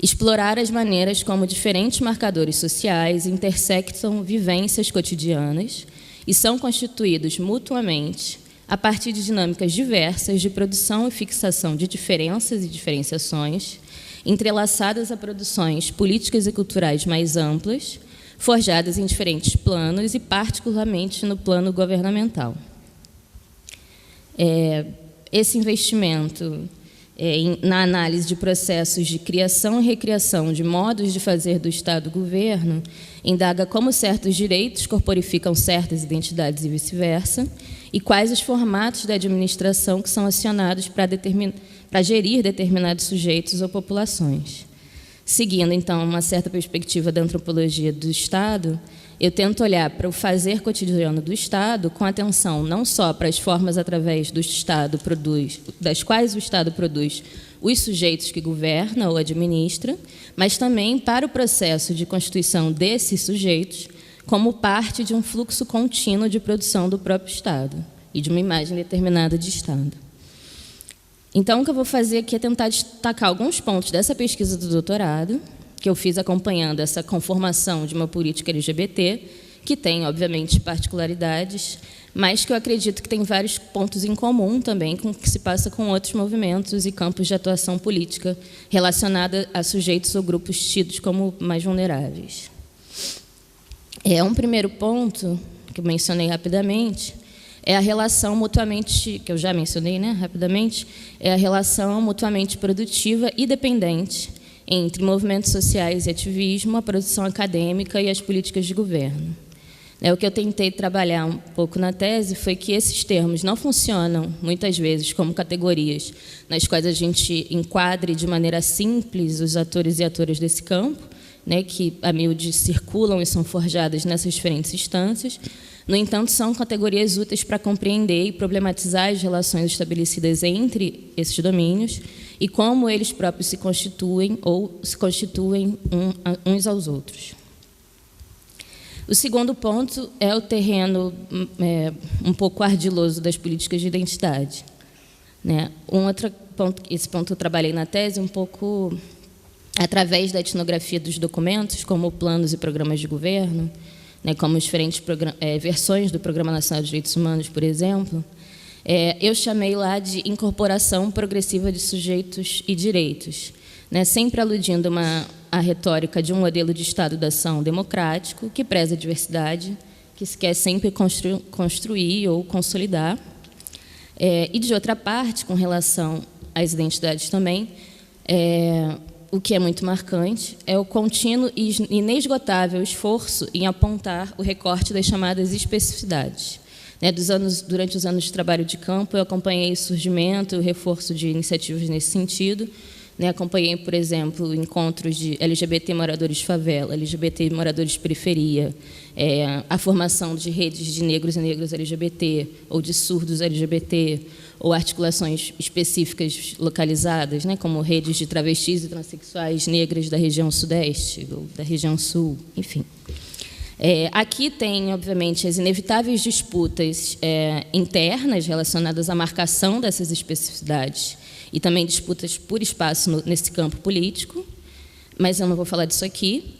explorar as maneiras como diferentes marcadores sociais intersectam vivências cotidianas e são constituídos mutuamente a partir de dinâmicas diversas de produção e fixação de diferenças e diferenciações, entrelaçadas a produções políticas e culturais mais amplas, forjadas em diferentes planos e, particularmente, no plano governamental. Esse investimento na análise de processos de criação e recriação de modos de fazer do Estado-governo indaga como certos direitos corporificam certas identidades e vice-versa, e quais os formatos da administração que são acionados para gerir determinados sujeitos ou populações. Seguindo, então, uma certa perspectiva da antropologia do Estado, eu tento olhar para o fazer cotidiano do Estado com atenção não só para as formas através das quais o Estado produz os sujeitos que governa ou administra, mas também para o processo de constituição desses sujeitos como parte de um fluxo contínuo de produção do próprio Estado e de uma imagem determinada de Estado. Então, o que eu vou fazer aqui é tentar destacar alguns pontos dessa pesquisa do doutorado, que eu fiz acompanhando essa conformação de uma política LGBT, que tem, obviamente, particularidades, mas que eu acredito que tem vários pontos em comum também com o que se passa com outros movimentos e campos de atuação política relacionada a sujeitos ou grupos tidos como mais vulneráveis. Um primeiro ponto, que eu mencionei rapidamente, é a relação mutuamente, que eu já mencionei, né, rapidamente, é a relação mutuamente produtiva e dependente entre movimentos sociais e ativismo, a produção acadêmica e as políticas de governo. O que eu tentei trabalhar um pouco na tese foi que esses termos não funcionam, muitas vezes, como categorias nas quais a gente enquadre de maneira simples os atores e atoras desse campo, né, que, a miúde, circulam e são forjadas nessas diferentes instâncias. No entanto, são categorias úteis para compreender e problematizar as relações estabelecidas entre esses domínios e como eles próprios se constituem ou se constituem uns aos outros. O segundo ponto é o terreno um pouco ardiloso das políticas de identidade. Outro ponto, esse ponto eu trabalhei na tese um pouco através da etnografia dos documentos, como planos e programas de governo, como as diferentes versões do Programa Nacional de Direitos Humanos, por exemplo. Eu chamei lá de incorporação progressiva de sujeitos e direitos, sempre aludindo a retórica de um modelo de Estado da ação democrático, que preza a diversidade, que se quer sempre construir ou consolidar. E, de outra parte, com relação às identidades também, o que é muito marcante é o contínuo e inesgotável esforço em apontar o recorte das chamadas especificidades. Durante os anos de trabalho de campo, eu acompanhei o surgimento e o reforço de iniciativas nesse sentido, né? Acompanhei, por exemplo, encontros de LGBT moradores de favela, LGBT moradores de periferia, a formação de redes de negros e negras LGBT, ou de surdos LGBT, ou articulações específicas localizadas, né? Como redes de travestis e transexuais negras da região sudeste, ou da região sul, enfim. Aqui tem, obviamente, as inevitáveis disputas internas relacionadas à marcação dessas especificidades e também disputas por espaço nesse campo político, mas eu não vou falar disso aqui.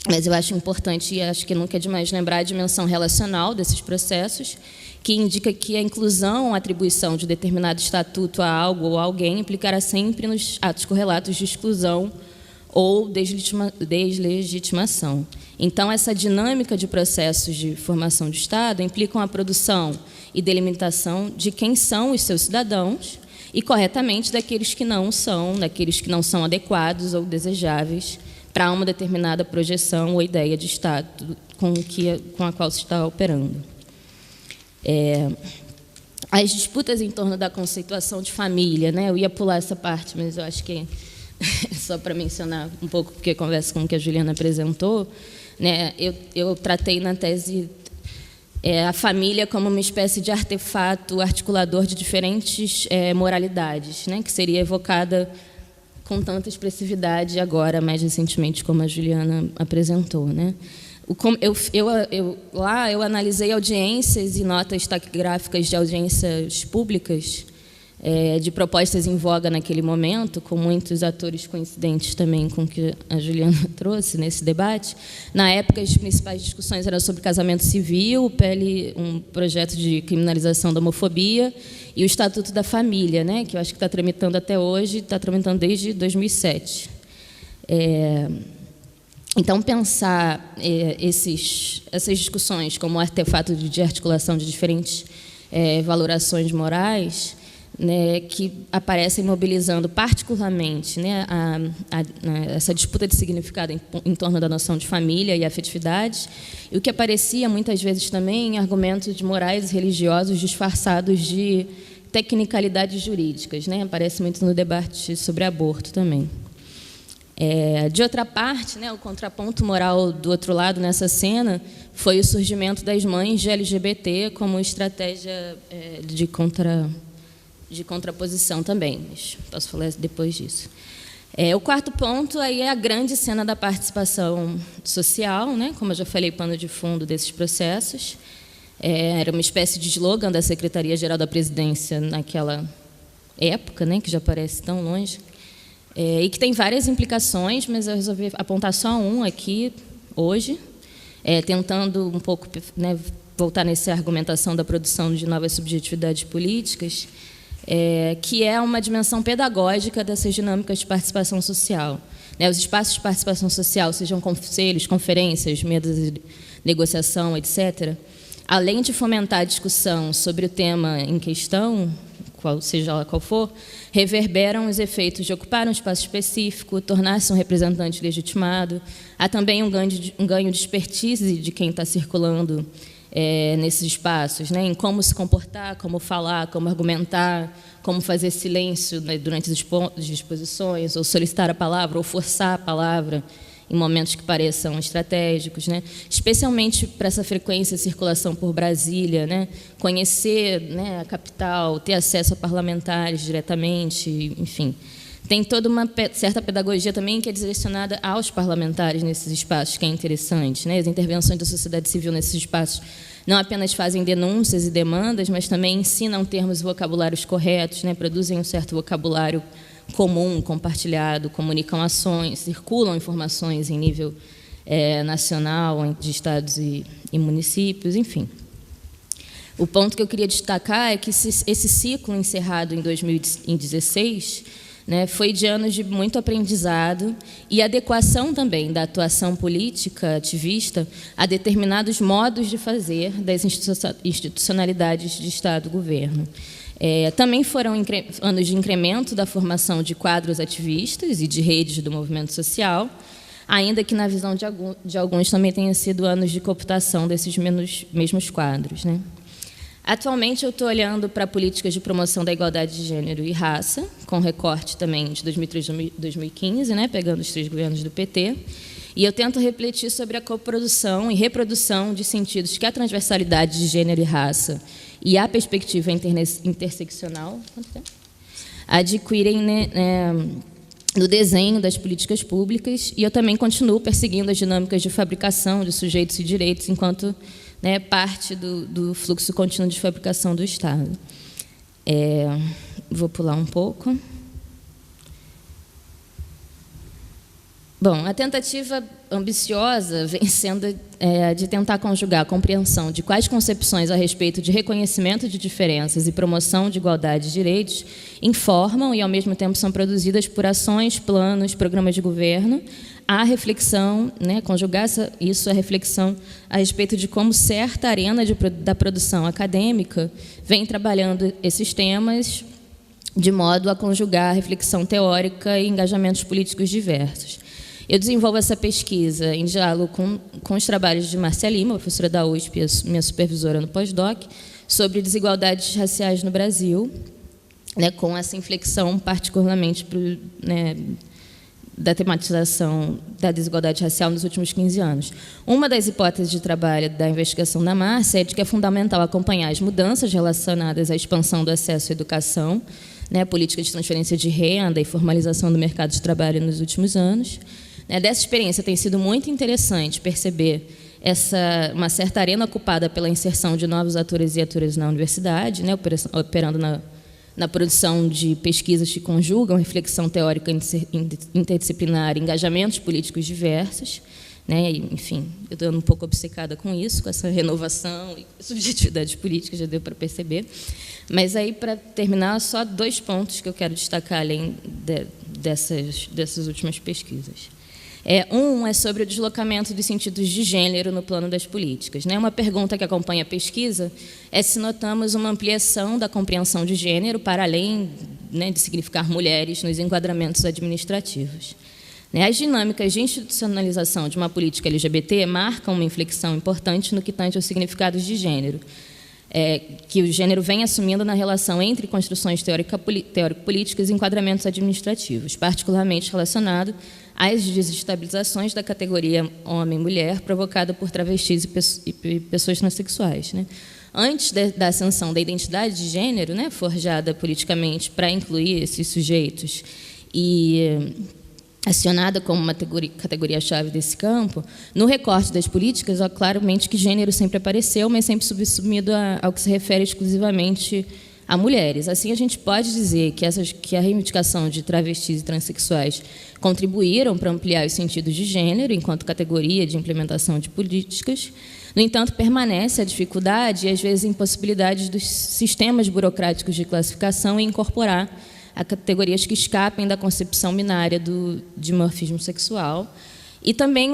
Mas eu acho importante, e acho que nunca é demais lembrar a dimensão relacional desses processos, que indica que a inclusão, a atribuição de determinado estatuto a algo ou a alguém implicará sempre nos atos correlatos de exclusão ou deslegitimação. Então, essa dinâmica de processos de formação de Estado implicam a produção e delimitação de quem são os seus cidadãos e, corretamente, daqueles que não são adequados ou desejáveis para uma determinada projeção ou ideia de Estado com a qual se está operando. As disputas em torno da conceituação de família, né? Eu ia pular essa parte, mas eu acho que só para mencionar um pouco, porque conversa com o que a Juliana apresentou, né? Eu tratei na tese a família como uma espécie de artefato articulador de diferentes moralidades, né? Que seria evocada com tanta expressividade agora, mais recentemente, como a Juliana apresentou, né? Lá eu analisei audiências e notas taquigráficas de audiências públicas de propostas em voga naquele momento, com muitos atores coincidentes também com o que a Juliana trouxe nesse debate. Na época, as principais discussões eram sobre casamento civil, um projeto de criminalização da homofobia e o Estatuto da Família, né, que eu acho que está tramitando até hoje, está tramitando desde 2007. Então, pensar essas discussões como artefato de articulação de diferentes valorações morais, né, que aparecem mobilizando particularmente, né, essa disputa de significado em torno da noção de família e afetividade, e o que aparecia muitas vezes também em argumentos de morais e religiosos disfarçados de tecnicalidades jurídicas, né, aparece muito no debate sobre aborto também. De outra parte, né, o contraponto moral do outro lado nessa cena foi o surgimento das mães de LGBT como estratégia de contraposição também, mas posso falar depois disso. O quarto ponto aí é a grande cena da participação social, né? Como eu já falei, pano de fundo desses processos. Era uma espécie de slogan da Secretaria-Geral da Presidência naquela época, né? Que já parece tão longe, e que tem várias implicações, mas eu resolvi apontar só um aqui hoje, tentando um pouco, né, voltar nessa argumentação da produção de novas subjetividades políticas, que é uma dimensão pedagógica dessas dinâmicas de participação social. Os espaços de participação social, sejam conselhos, conferências, mesas de negociação, etc., além de fomentar a discussão sobre o tema em questão, seja lá qual for, reverberam os efeitos de ocupar um espaço específico, tornar-se um representante legitimado. Há também um ganho de expertise de quem está circulando nesses espaços, né, em como se comportar, como falar, como argumentar, como fazer silêncio, né, durante as exposições, ou solicitar a palavra, ou forçar a palavra em momentos que pareçam estratégicos, né, especialmente para essa frequência de circulação por Brasília, né, conhecer, né, a capital, ter acesso a parlamentares diretamente, enfim. Tem toda uma certa pedagogia também que é direcionada aos parlamentares nesses espaços, que é interessante, né? As intervenções da sociedade civil nesses espaços não apenas fazem denúncias e demandas, mas também ensinam termos e vocabulários corretos, né? Produzem um certo vocabulário comum, compartilhado, comunicam ações, circulam informações em nível nacional, de estados e municípios, enfim. O ponto que eu queria destacar é que esse ciclo encerrado em 2016, né, foi de anos de muito aprendizado e adequação também da atuação política ativista a determinados modos de fazer das institucionalidades de Estado e governo. Também foram anos de incremento da formação de quadros ativistas e de redes do movimento social, ainda que, na visão de alguns, também tenha sido anos de cooptação desses mesmos quadros, né? Atualmente, eu estou olhando para políticas de promoção da igualdade de gênero e raça, com recorte também de 2003 a 2015, né, pegando os 3 governos do PT, e eu tento refletir sobre a coprodução e reprodução de sentidos que a transversalidade de gênero e raça e a perspectiva interseccional adquirem, né, no desenho das políticas públicas, e eu também continuo perseguindo as dinâmicas de fabricação de sujeitos e direitos enquanto, né, parte do fluxo contínuo de fabricação do Estado. Vou pular um pouco. Bom, a tentativa ambiciosa vem sendo de tentar conjugar a compreensão de quais concepções a respeito de reconhecimento de diferenças e promoção de igualdade de direitos informam e, ao mesmo tempo, são produzidas por ações, planos, programas de governo, a reflexão, né, conjugar isso à reflexão a respeito de como certa arena da produção acadêmica vem trabalhando esses temas de modo a conjugar a reflexão teórica e engajamentos políticos diversos. Eu desenvolvo essa pesquisa em diálogo com os trabalhos de Márcia Lima, professora da USP, minha supervisora no pós-doc, sobre desigualdades raciais no Brasil, né, com essa inflexão particularmente da tematização da desigualdade racial nos últimos 15 anos. Uma das hipóteses de trabalho da investigação da Márcia é de que é fundamental acompanhar as mudanças relacionadas à expansão do acesso à educação, né, a política de transferência de renda e formalização do mercado de trabalho nos últimos anos. Dessa experiência tem sido muito interessante perceber uma certa arena ocupada pela inserção de novos atores e aturas na universidade, né, operando na produção de pesquisas que conjugam reflexão teórica interdisciplinar e engajamentos políticos diversos. Né, enfim, eu estou um pouco obcecada com isso, com essa renovação e subjetividades políticas, já deu para perceber. Mas aí, para terminar, só 2 pontos que eu quero destacar além dessas últimas pesquisas. Um é sobre o deslocamento dos sentidos de gênero no plano das políticas. Uma pergunta que acompanha a pesquisa é se notamos uma ampliação da compreensão de gênero para além, né, de significar mulheres nos enquadramentos administrativos. As dinâmicas de institucionalização de uma política LGBT marcam uma inflexão importante no que tange aos significados de gênero, que o gênero vem assumindo na relação entre construções teórico-políticas e enquadramentos administrativos, particularmente relacionado às desestabilizações da categoria homem-mulher provocada por travestis e pessoas transexuais. Antes da ascensão da identidade de gênero, forjada politicamente para incluir esses sujeitos e acionada como uma categoria-chave desse campo, no recorte das políticas, claramente que gênero sempre apareceu, mas sempre subsumido ao que se refere exclusivamente a mulheres. Assim, a gente pode dizer que a reivindicação de travestis e transexuais contribuíram para ampliar os sentidos de gênero enquanto categoria de implementação de políticas. No entanto, permanece a dificuldade e, às vezes, a impossibilidade dos sistemas burocráticos de classificação em incorporar a categorias que escapem da concepção binária do dimorfismo sexual, e também,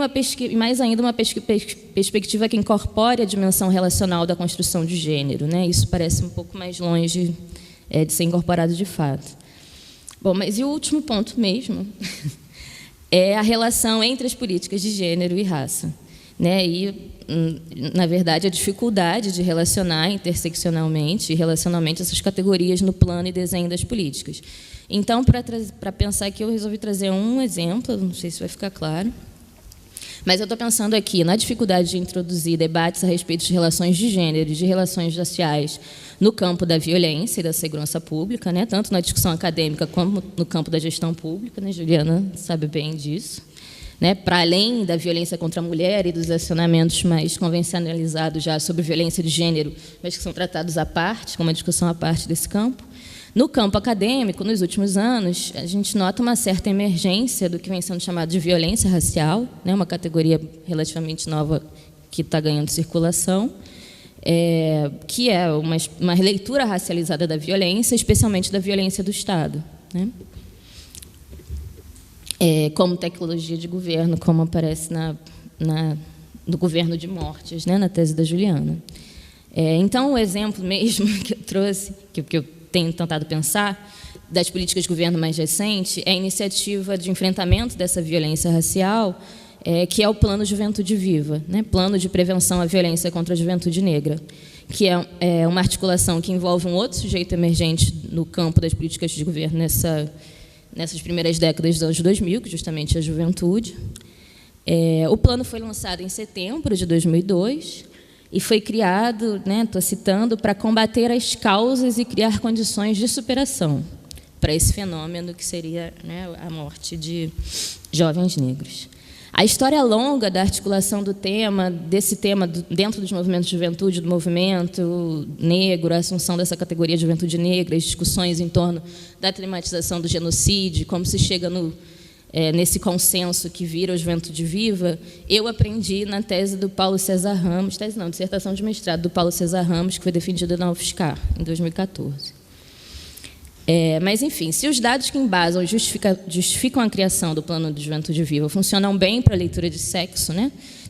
mais ainda, uma perspectiva que incorpore a dimensão relacional da construção de gênero. Isso parece um pouco mais longe de ser incorporado de fato. Bom, mas e o último ponto mesmo é a relação entre as políticas de gênero e raça. E, na verdade, a dificuldade de relacionar interseccionalmente e relacionalmente essas categorias no plano e desenho das políticas. Então, para pensar aqui, eu resolvi trazer um exemplo, não sei se vai ficar claro, mas eu estou pensando aqui na dificuldade de introduzir debates a respeito de relações de gênero e de relações raciais no campo da violência e da segurança pública, tanto na discussão acadêmica como no campo da gestão pública, Juliana sabe bem disso. Para além da violência contra a mulher e dos acionamentos mais convencionalizados já sobre violência de gênero, mas que são tratados à parte, como uma discussão à parte desse campo. No campo acadêmico, nos últimos anos, a gente nota uma certa emergência do que vem sendo chamado de violência racial, uma categoria relativamente nova que está ganhando circulação, que é uma leitura racializada da violência, especialmente da violência do Estado. Como tecnologia de governo, como aparece no governo de mortes, na tese da Juliana. Então, o exemplo mesmo que eu trouxe, que eu tenho tentado pensar, das políticas de governo mais recente, é a iniciativa de enfrentamento dessa violência racial, que é o Plano Juventude Viva, Plano de Prevenção à Violência contra a Juventude Negra, que é uma articulação que envolve um outro sujeito emergente no campo das políticas de governo nessas primeiras décadas dos anos 2000, que justamente é a juventude. O plano foi lançado em setembro de 2002 e foi criado, estou citando, para combater as causas e criar condições de superação para esse fenômeno que seria, a morte de jovens negros. A história longa da articulação desse tema dentro dos movimentos de juventude, do movimento negro, a assunção dessa categoria de juventude negra, as discussões em torno da tematização do genocídio, como se chega nesse consenso que vira a juventude viva, eu aprendi na tese do Paulo César Ramos, dissertação de mestrado do Paulo César Ramos, que foi defendida na UFSCar, em 2014. Mas, enfim, se os dados que embasam justificam a criação do Plano de Juventude Viva funcionam bem para a leitura de sexo,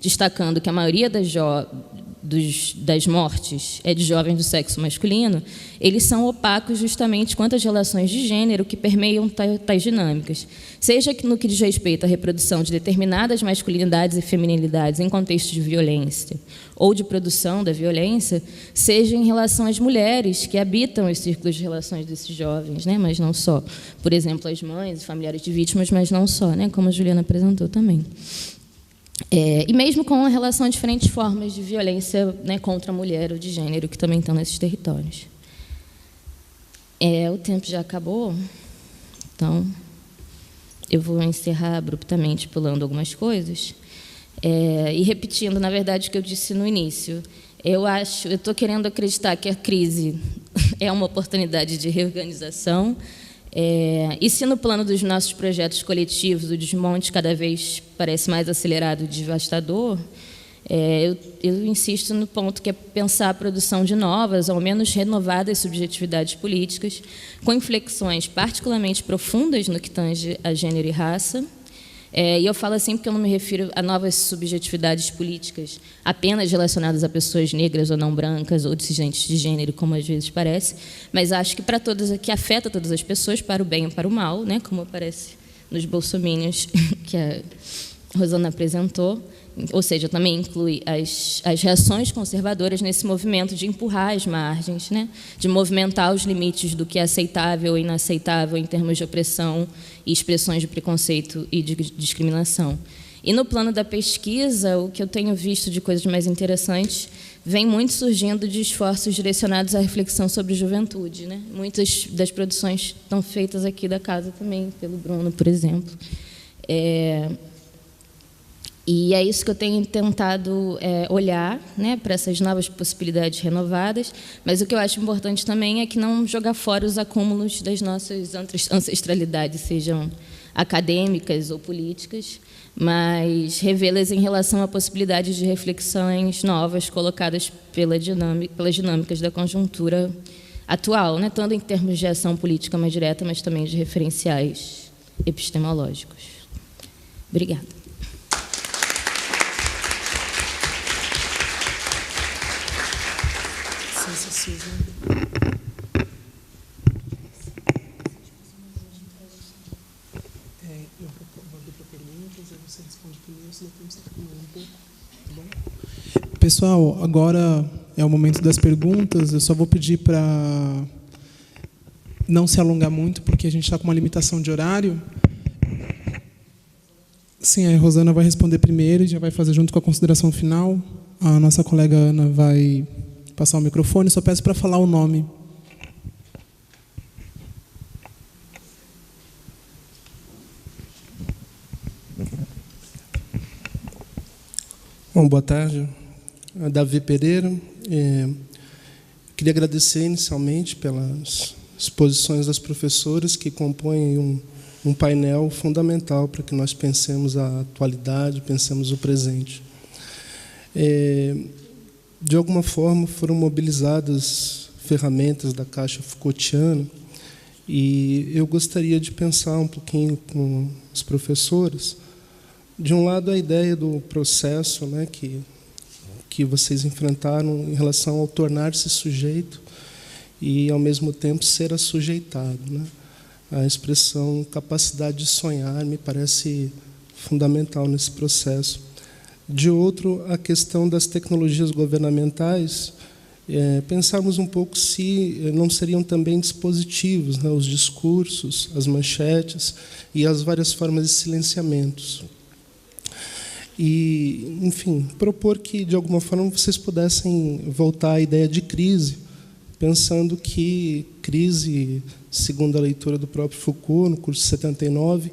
destacando que a maioria das mortes é de jovens do sexo masculino, eles são opacos justamente quanto às relações de gênero que permeiam tais dinâmicas, seja no que diz respeito à reprodução de determinadas masculinidades e feminilidades em contexto de violência ou de produção da violência, seja em relação às mulheres que habitam os círculos de relações desses jovens, mas não só. Por exemplo, as mães e familiares de vítimas, mas não só, como a Juliana apresentou também. E mesmo com a relação a diferentes formas de violência contra a mulher ou de gênero que também estão nesses territórios. O tempo já acabou, então eu vou encerrar abruptamente pulando algumas coisas e repetindo, na verdade, o que eu disse no início. Eu estou querendo acreditar que a crise é uma oportunidade de reorganização. E se no plano dos nossos projetos coletivos o desmonte cada vez parece mais acelerado e devastador, eu insisto no ponto que é pensar a produção de novas, ao menos renovadas, subjetividades políticas, com inflexões particularmente profundas no que tange a gênero e raça. E eu falo assim porque eu não me refiro a novas subjetividades políticas apenas relacionadas a pessoas negras ou não brancas ou dissidentes de gênero, como às vezes parece, mas acho que que afeta todas as pessoas, para o bem e para o mal, como aparece nos bolsominions que a Rosana apresentou, ou seja, também inclui as reações conservadoras nesse movimento de empurrar as margens, de movimentar os limites do que é aceitável e inaceitável em termos de opressão e expressões de preconceito e de discriminação. E no plano da pesquisa, o que eu tenho visto de coisas mais interessantes vem muito surgindo de esforços direcionados à reflexão sobre juventude. Muitas das produções estão feitas aqui da casa também, pelo Bruno, por exemplo. E é isso que eu tenho tentado olhar, para essas novas possibilidades renovadas, mas o que eu acho importante também é que não jogar fora os acúmulos das nossas ancestralidades, sejam acadêmicas ou políticas, mas revê-las em relação à possibilidade de reflexões novas colocadas pelas dinâmicas da conjuntura atual, tanto em termos de ação política mais direta, mas também de referenciais epistemológicos. Obrigada. Eu vou abrir para perguntas, aí você responde primeiro, senão temos que caminhar um pouco, tá bom? Pessoal, agora é o momento das perguntas. Eu só vou pedir para não se alongar muito, porque a gente está com uma limitação de horário. Sim, a Rosana vai responder primeiro e já vai fazer junto com a consideração final. A nossa colega Ana vai passar o microfone. Só peço para falar o nome. Bom, boa tarde. Davi Pereira. Queria agradecer inicialmente pelas exposições das professoras que compõem um painel fundamental para que nós pensemos a atualidade, pensemos o presente. De alguma forma, foram mobilizadas ferramentas da Caixa Foucaultiana e eu gostaria de pensar um pouquinho com os professores. De um lado, a ideia do processo, que vocês enfrentaram em relação ao tornar-se sujeito e, ao mesmo tempo, ser assujeitado. A expressão capacidade de sonhar me parece fundamental nesse processo. De outro, a questão das tecnologias governamentais, pensarmos um pouco se não seriam também dispositivos, né, os discursos, as manchetes e as várias formas de silenciamentos. E, enfim, propor que, de alguma forma, vocês pudessem voltar à ideia de crise, pensando que crise, segundo a leitura do próprio Foucault, no curso 79,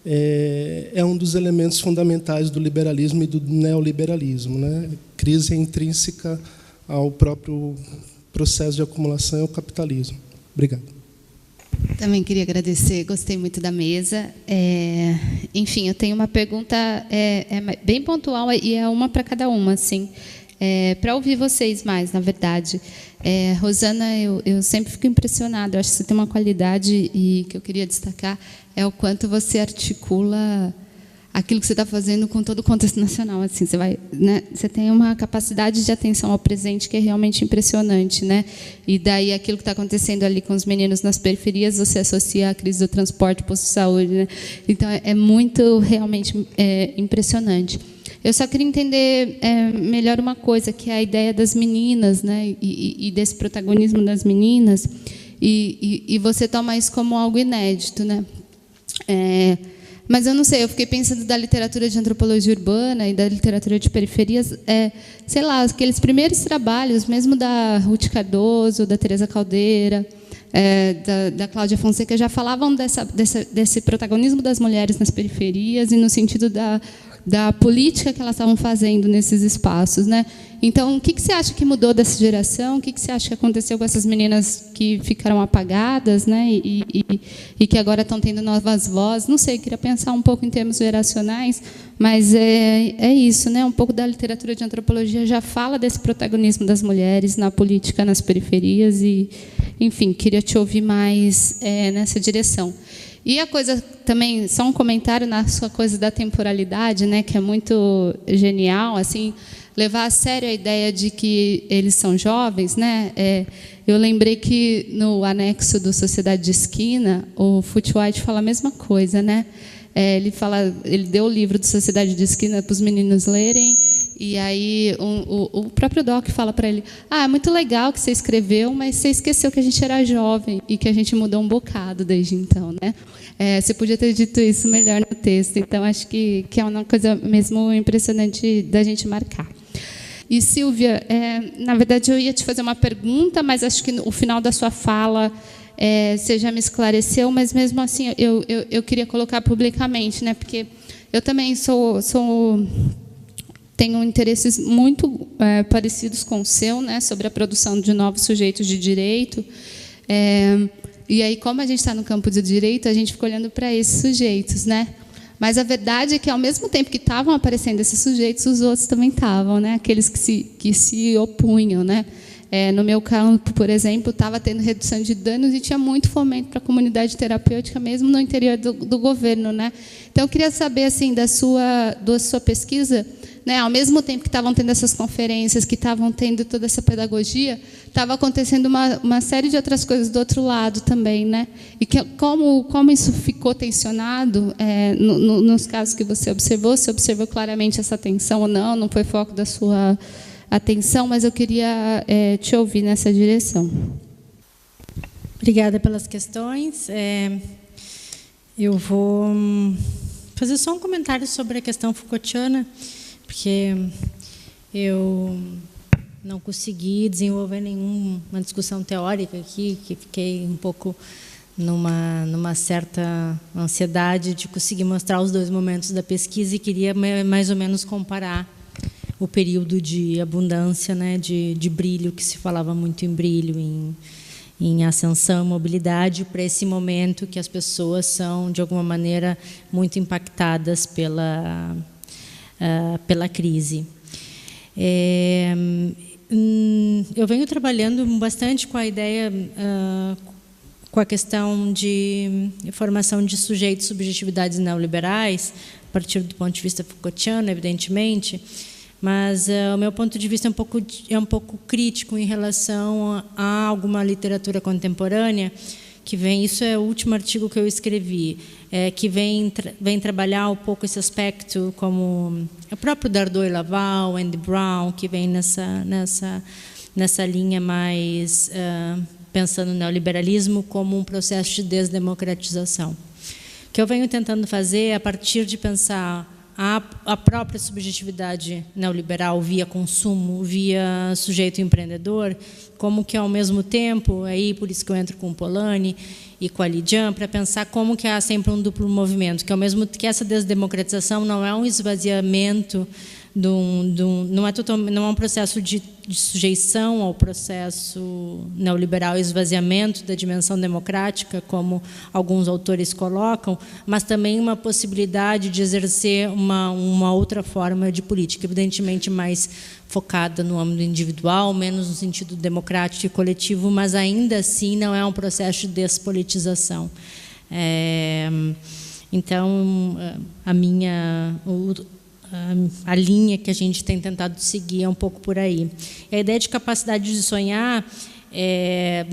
é um dos elementos fundamentais do liberalismo e do neoliberalismo, né? Crise é intrínseca ao próprio processo de acumulação e ao capitalismo. Obrigado. Também queria agradecer, gostei muito da mesa. Enfim, eu tenho uma pergunta bem pontual e é uma para cada uma, assim, para ouvir vocês mais, na verdade. Rosana, eu sempre fico impressionada, eu acho que você tem uma qualidade e que eu queria destacar é o quanto você articula aquilo que você está fazendo com todo o contexto nacional. Assim, você tem uma capacidade de atenção ao presente que é realmente impressionante, né? E daí aquilo que está acontecendo ali com os meninos nas periferias, você associa à crise do transporte, posto de saúde, né? Então é muito realmente impressionante. Eu só queria entender melhor uma coisa, que é a ideia das meninas, né? E desse protagonismo das meninas. E você toma isso como algo inédito, né? Mas eu não sei, eu fiquei pensando da literatura de antropologia urbana e da literatura de periferias, sei lá, aqueles primeiros trabalhos, mesmo da Ruth Cardoso, da Teresa Caldeira, da Cláudia Fonseca, já falavam desse protagonismo das mulheres nas periferias e no sentido da política que elas estavam fazendo nesses espaços, né? Então, o que você acha que mudou dessa geração? O que você acha que aconteceu com essas meninas que ficaram apagadas, né? E que agora estão tendo novas vozes? Não sei, queria pensar um pouco em termos geracionais, mas é isso, né? Um pouco da literatura de antropologia já fala desse protagonismo das mulheres na política, nas periferias e, enfim, queria te ouvir mais nessa direção. E a coisa também, só um comentário na sua coisa da temporalidade, né, que é muito genial, assim, levar a sério a ideia de que eles são jovens, né? Eu lembrei que no anexo do Sociedade de Esquina, o Foote White fala a mesma coisa, né? Ele deu o livro do Sociedade de Esquina para os meninos lerem. E aí o próprio Doc fala para ele: é muito legal que você escreveu, mas você esqueceu que a gente era jovem e que a gente mudou um bocado desde então, né? Você podia ter dito isso melhor no texto. Então, acho que é uma coisa mesmo impressionante da gente marcar. E, Silvia, na verdade, eu ia te fazer uma pergunta, mas acho que no final da sua fala você já me esclareceu, mas mesmo assim eu queria colocar publicamente, né? Porque eu também tenho interesses muito parecidos com o seu, né, sobre a produção de novos sujeitos de direito. E aí, como a gente está no campo do direito, a gente fica olhando para esses sujeitos, né? Mas a verdade é que, ao mesmo tempo que estavam aparecendo esses sujeitos, os outros também estavam, né? Aqueles que se opunham, né? No meu campo, por exemplo, estava tendo redução de danos e tinha muito fomento para a comunidade terapêutica, mesmo no interior do governo, né? Então, eu queria saber, assim, da sua pesquisa, né? Ao mesmo tempo que estavam tendo essas conferências, que estavam tendo toda essa pedagogia, estava acontecendo uma série de outras coisas do outro lado também, né? E como isso ficou tensionado, nos casos que você observou, se observou claramente essa tensão ou não foi foco da sua atenção, mas eu queria te ouvir nessa direção. Obrigada pelas questões. Eu vou fazer só um comentário sobre a questão Foucaultiana, porque eu não consegui desenvolver nenhuma discussão teórica aqui, que fiquei um pouco numa certa ansiedade de conseguir mostrar os dois momentos da pesquisa e queria mais ou menos comparar o período de abundância, né, de brilho, que se falava muito em brilho, em ascensão, mobilidade, para esse momento que as pessoas são, de alguma maneira, muito impactadas pela crise. Eu venho trabalhando bastante com a ideia, com a questão de formação de sujeitos e subjetividades neoliberais, a partir do ponto de vista Foucaultiano, evidentemente, mas o meu ponto de vista é um pouco crítico em relação a alguma literatura contemporânea que vem, isso é o último artigo que eu escrevi, que vem trabalhar um pouco esse aspecto, como o próprio Dardot e Laval, Andy Brown, que vem nessa linha mais pensando no neoliberalismo como um processo de desdemocratização. O que eu venho tentando fazer, a partir de pensar a própria subjetividade neoliberal via consumo, via sujeito empreendedor, como que ao mesmo tempo, aí por isso que eu entro com o Polanyi e com a Lidiane, para pensar como que há sempre um duplo movimento, que ao mesmo que essa desdemocratização não é um esvaziamento não é um processo de sujeição ao processo neoliberal, esvaziamento da dimensão democrática, como alguns autores colocam, mas também uma possibilidade de exercer uma outra forma de política, evidentemente mais focada no âmbito individual, menos no sentido democrático e coletivo, mas ainda assim não é um processo de despolitização. Então, a linha que a gente tem tentado seguir é um pouco por aí. A ideia de capacidade de sonhar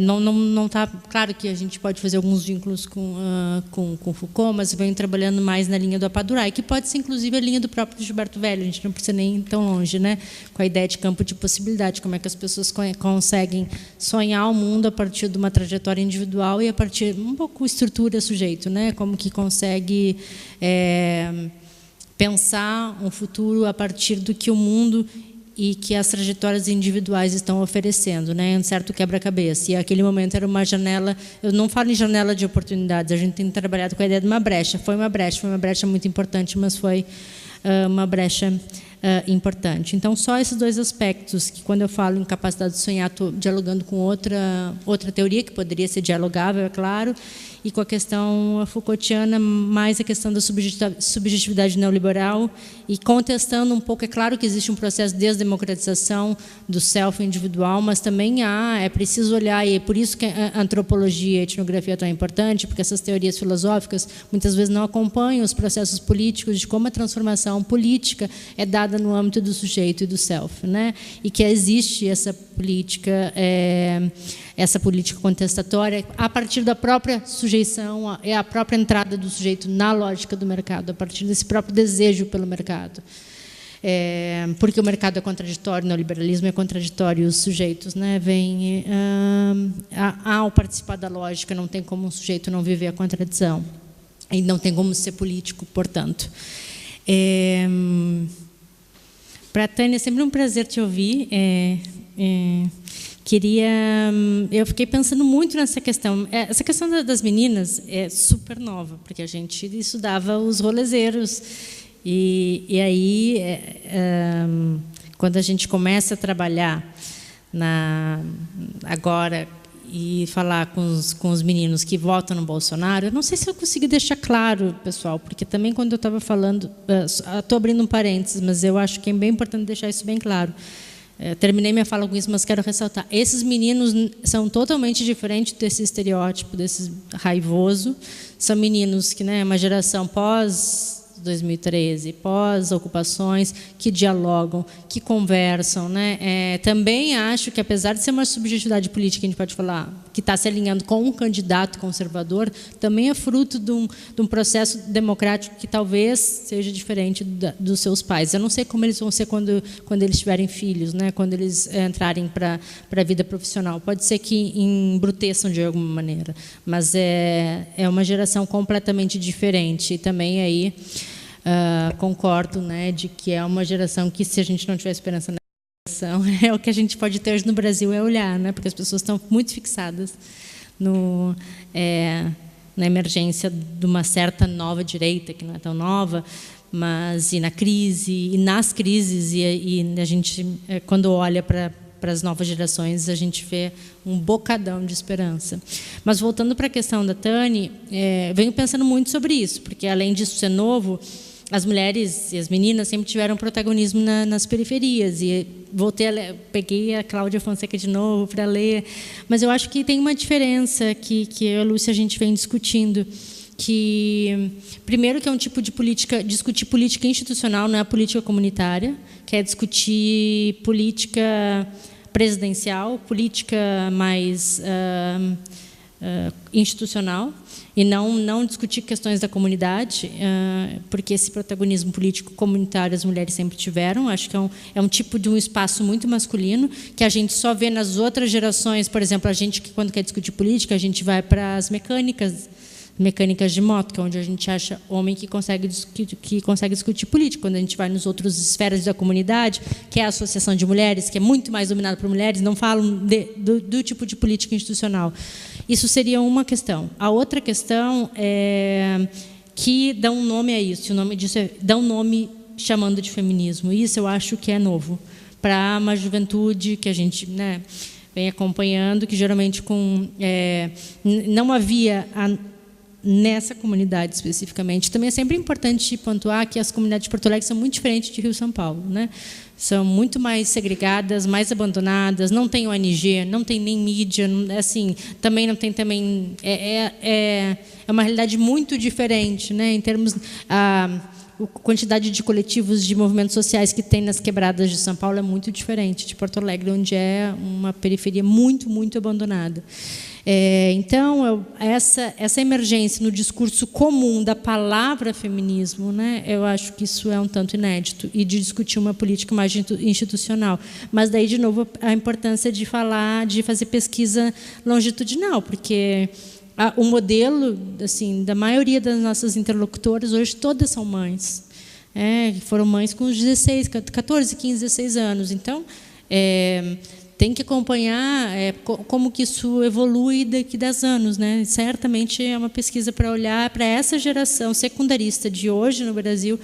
não está claro que a gente pode fazer alguns vínculos com Foucault, mas vem trabalhando mais na linha do Appadurai, que pode ser inclusive a linha do próprio Gilberto Velho. A gente não precisa nem ir tão longe, né? Com a ideia de campo de possibilidade, como é que as pessoas conseguem sonhar o mundo a partir de uma trajetória individual e a partir um pouco estrutura sujeito, né? Como que consegue pensar um futuro a partir do que o mundo e que as trajetórias individuais estão oferecendo, né? Um certo quebra-cabeça. E aquele momento era uma janela, eu não falo em janela de oportunidades, a gente tem trabalhado com a ideia de uma brecha. Foi uma brecha muito importante, mas foi uma brecha importante. Então, só esses dois aspectos, que quando eu falo em capacidade de sonhar, estou dialogando com outra teoria, que poderia ser dialogável, é claro, e com a questão Foucaultiana, mais a questão da subjetividade neoliberal, e contestando um pouco, é claro que existe um processo de desdemocratização do self individual, mas também é preciso olhar, e é por isso que a antropologia e a etnografia é tão importante, porque essas teorias filosóficas muitas vezes não acompanham os processos políticos de como a transformação política é dada no âmbito do sujeito e do self, né? E que existe essa política contestatória a partir da própria sujeição, a própria entrada do sujeito na lógica do mercado, a partir desse próprio desejo pelo mercado. Porque o mercado é contraditório, o neoliberalismo é contraditório, os sujeitos, né, ao participar da lógica, não tem como um sujeito não viver a contradição, e não tem como ser político, portanto. Para a Tânia, é sempre um prazer te ouvir. Eu fiquei pensando muito nessa questão. Essa questão das meninas é super nova, porque a gente estudava os rolezeiros. E aí, quando a gente começa a trabalhar agora e falar com os meninos que votam no Bolsonaro, eu não sei se eu consegui deixar claro, pessoal, porque também quando eu estava falando, estou abrindo um parênteses, mas eu acho que é bem importante deixar isso bem claro. Terminei minha fala com isso, mas quero ressaltar. Esses meninos são totalmente diferentes desse estereótipo, desse raivoso. São meninos que, né, uma geração pós-2013, pós-ocupações, que dialogam, que conversam, né? Também acho que, apesar de ser uma subjetividade política, a gente pode falar, que está se alinhando com um candidato conservador, também é fruto de um processo democrático que talvez seja diferente dos seus pais. Eu não sei como eles vão ser quando eles tiverem filhos, né? Quando eles entrarem para a vida profissional. Pode ser que embruteçam de alguma maneira, mas é uma geração completamente diferente. E também aí concordo, né, de que é uma geração que, se a gente não tiver esperança o que a gente pode ter hoje no Brasil é olhar, né? Porque as pessoas estão muito fixadas na emergência de uma certa nova direita, que não é tão nova, mas e na crise, e nas crises, e a gente, quando olha para as novas gerações, a gente vê um bocadão de esperança. Mas voltando para a questão da Tânia, venho pensando muito sobre isso, porque além disso ser novo, as mulheres e as meninas sempre tiveram protagonismo nas periferias, e peguei a Cláudia Fonseca de novo para ler, mas eu acho que tem uma diferença que eu e a Lúcia a gente vem discutindo, que primeiro que é um tipo de política, discutir política institucional, não é a política comunitária, que é discutir política presidencial, política mais institucional e não discutir questões da comunidade, porque esse protagonismo político comunitário as mulheres sempre tiveram. Acho que é um tipo de um espaço muito masculino que a gente só vê nas outras gerações. Por exemplo, a gente que quando quer discutir política, a gente vai para as mecânicas de moto, que é onde a gente acha homem que consegue discutir política. Quando a gente vai nos outros esferas da comunidade, que é a associação de mulheres, que é muito mais dominada por mulheres, não falam do tipo de política institucional. Isso seria uma questão. A outra questão é que dá um nome a isso. O nome disso é dá um nome chamando de feminismo. Isso eu acho que é novo para uma juventude que a gente, né, vem acompanhando, que geralmente não havia nessa comunidade especificamente. Também é sempre importante pontuar que as comunidades de Porto Alegre são muito diferentes de Rio e São Paulo, né? São muito mais segregadas, mais abandonadas, não tem ONG, não tem nem mídia, assim, também não tem é uma realidade muito diferente, né? Em termos a quantidade de coletivos de movimentos sociais que tem nas quebradas de São Paulo é muito diferente de Porto Alegre, onde é uma periferia muito, muito abandonada. Então, essa emergência no discurso comum da palavra feminismo, né, eu acho que isso é um tanto inédito, e de discutir uma política mais institucional. Mas daí, de novo, a importância de fazer pesquisa longitudinal, porque o modelo, assim, da maioria das nossas interlocutoras hoje todas são mães, foram mães com 14, 15, 16 anos. Então, tem que acompanhar como que isso evolui daqui a 10 anos, né? Certamente é uma pesquisa para olhar para essa geração secundarista de hoje no Brasil.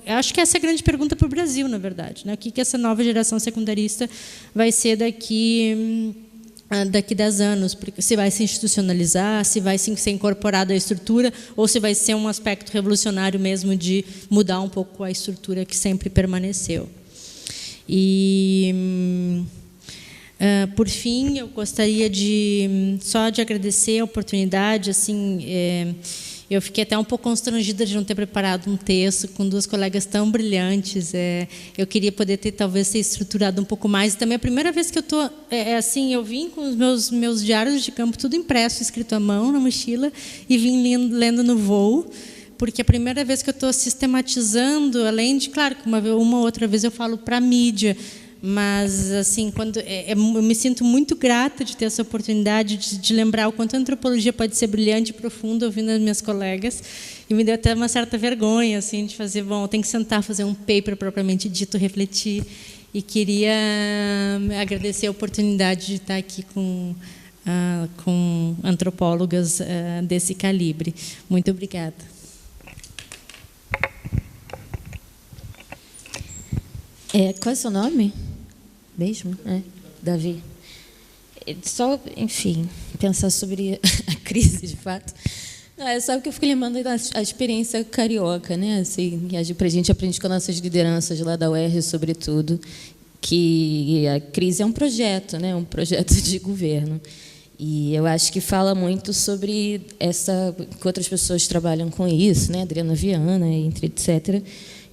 Acho que essa é a grande pergunta para o Brasil, na verdade, né? O que essa nova geração secundarista vai ser daqui 10 anos, se vai se institucionalizar, se vai ser incorporado à estrutura, ou se vai ser um aspecto revolucionário mesmo de mudar um pouco a estrutura que sempre permaneceu. E, por fim, eu gostaria só de agradecer a oportunidade. Assim, eu fiquei até um pouco constrangida de não ter preparado um texto com duas colegas tão brilhantes. Eu queria poder talvez ser estruturado um pouco mais. E também é a primeira vez que eu estou assim, eu vim com os meus diários de campo tudo impresso, escrito à mão na mochila, e vim lendo no voo, porque é a primeira vez que eu estou sistematizando, além de, claro, que uma outra vez eu falo para a mídia. Mas, assim, eu me sinto muito grata de ter essa oportunidade de lembrar o quanto a antropologia pode ser brilhante e profunda ouvindo as minhas colegas. E me deu até uma certa vergonha, assim, de fazer, eu tenho que sentar, fazer um paper propriamente dito, refletir. E queria agradecer a oportunidade de estar aqui com antropólogas desse calibre. Muito obrigada. Qual é o seu nome? Mesmo? Davi. Só, enfim, pensar sobre a crise, de fato. Só porque eu fico lembrando da experiência carioca, né? Assim, a gente aprende com nossas lideranças lá da UERJ, sobretudo, que a crise é um projeto, né? Um projeto de governo. E eu acho que fala muito sobre que outras pessoas trabalham com isso, né? Adriana Viana, etc.,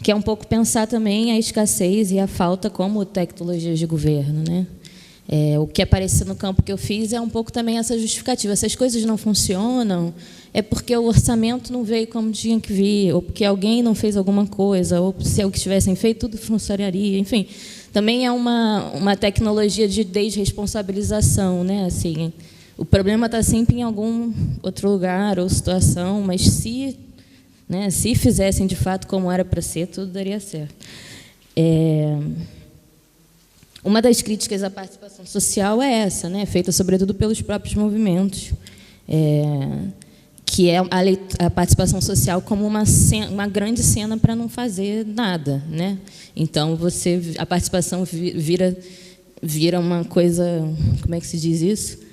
que é um pouco pensar também a escassez e a falta como tecnologias de governo, né? O que apareceu no campo que eu fiz é um pouco também essa justificativa. Se as coisas não funcionam, é porque o orçamento não veio como tinha que vir, ou porque alguém não fez alguma coisa, ou se o que tivessem feito, tudo funcionaria. Enfim, também é uma tecnologia de desresponsabilização, né? Assim, o problema está sempre em algum outro lugar ou situação, mas se fizessem de fato como era para ser, tudo daria certo. Uma das críticas à participação social é essa, né, feita sobretudo pelos próprios movimentos, que é a participação social como uma grande cena para não fazer nada, né? Então a participação vira uma coisa, como é que se diz isso?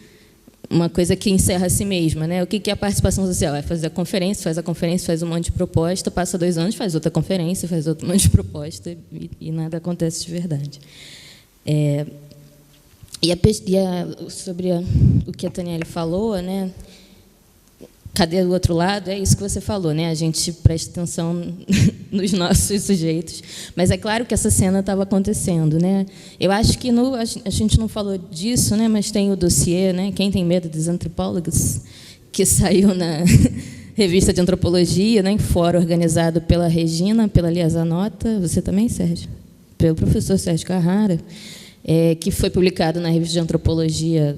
Uma coisa que encerra a si mesma, né? O que é a participação social? É fazer a conferência, faz um monte de proposta, passa 2 anos, faz outra conferência, faz outro monte de proposta e nada acontece de verdade. Sobre o que a Taniele falou, né? cadê o outro lado? É isso que você falou, né? A gente presta atenção nos nossos sujeitos. Mas é claro que essa cena estava acontecendo, né? Eu acho que a gente não falou disso, né? Mas tem o dossiê, né? Quem tem medo dos antropólogos, que saiu na revista de antropologia, né? Em fórum organizado pela Regina, pela Lia Zanota, você também, Sérgio? Pelo professor Sérgio Carrara, que foi publicado na revista de antropologia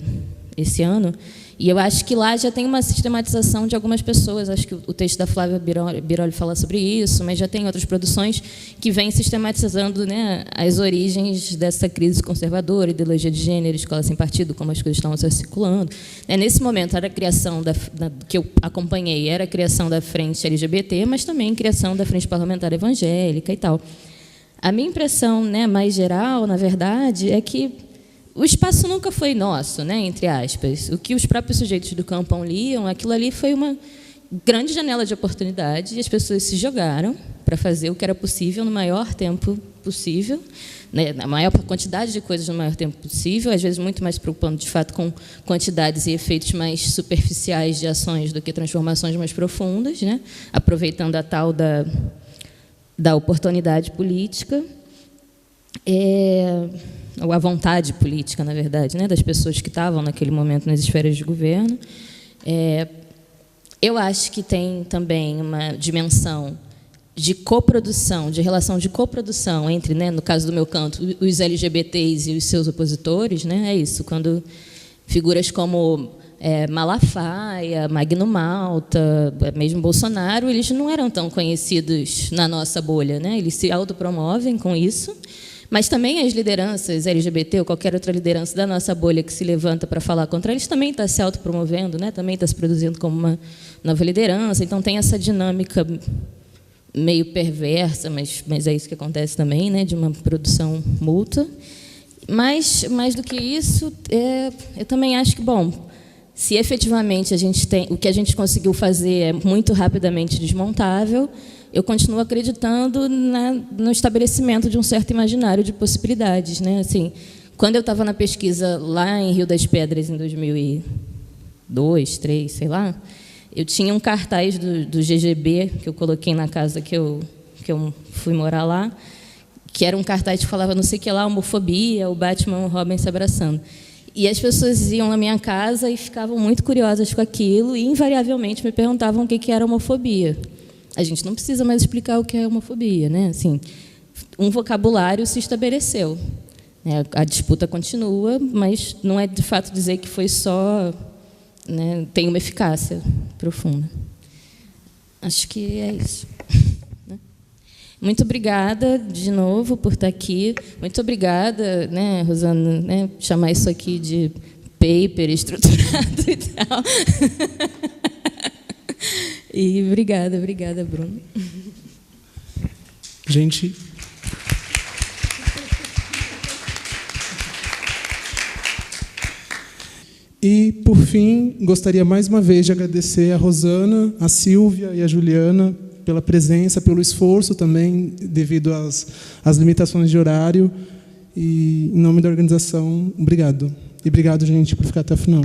esse ano. E eu acho que lá já tem uma sistematização de algumas pessoas. Acho que o texto da Flávia Biroli fala sobre isso, mas já tem outras produções que vêm sistematizando, né, as origens dessa crise conservadora, ideologia de gênero, escola sem partido, como as coisas estão circulando. Nesse momento, era a criação que eu acompanhei, era a criação da Frente LGBT, mas também a criação da Frente Parlamentar Evangélica e tal. A minha impressão, né, mais geral, na verdade, é que o espaço nunca foi nosso, né, entre aspas. O que os próprios sujeitos do campão liam, aquilo ali foi uma grande janela de oportunidade, e as pessoas se jogaram para fazer o que era possível no maior tempo possível, né, na maior quantidade de coisas no maior tempo possível, às vezes muito mais preocupando, de fato, com quantidades e efeitos mais superficiais de ações do que transformações mais profundas, né, aproveitando a tal da oportunidade política. Ou a vontade política, na verdade, né, das pessoas que estavam naquele momento nas esferas de governo. Eu acho que tem também uma dimensão de coprodução, de relação de coprodução entre, né, no caso do meu canto, os LGBTs e os seus opositores, né, é isso, quando figuras como Malafaia, Magno Malta, mesmo Bolsonaro, eles não eram tão conhecidos na nossa bolha, né, eles se autopromovem com isso. Mas também as lideranças LGBT ou qualquer outra liderança da nossa bolha que se levanta para falar contra eles também está se autopromovendo, né? Também está se produzindo como uma nova liderança. Então, tem essa dinâmica meio perversa, mas é isso que acontece também, né? De uma produção mútua. Mas, mais do que isso, eu também acho que, bom, se efetivamente o que a gente conseguiu fazer é muito rapidamente desmontável, eu continuo acreditando no estabelecimento de um certo imaginário de possibilidades, né? Assim, quando eu estava na pesquisa lá em Rio das Pedras, em 2002, 2003, sei lá, eu tinha um cartaz do GGB, que eu coloquei na casa que eu fui morar lá, que era um cartaz que falava não sei o que lá, homofobia, o Batman e o Robin se abraçando. E as pessoas iam na minha casa e ficavam muito curiosas com aquilo e, invariavelmente, me perguntavam o que era homofobia. A gente não precisa mais explicar o que é homofobia, né? Assim, um vocabulário se estabeleceu. A disputa continua, mas não é, de fato, dizer que foi só... né, tem uma eficácia profunda. Acho que é isso. Muito obrigada, de novo, por estar aqui. Muito obrigada, né, Rosana, né, chamar isso aqui de paper estruturado e tal. E obrigada, Bruno. Gente... E, por fim, gostaria mais uma vez de agradecer a Rosana, a Silvia e a Juliana pela presença, pelo esforço também, devido às limitações de horário. E, em nome da organização, obrigado. E obrigado, gente, por ficar até o final.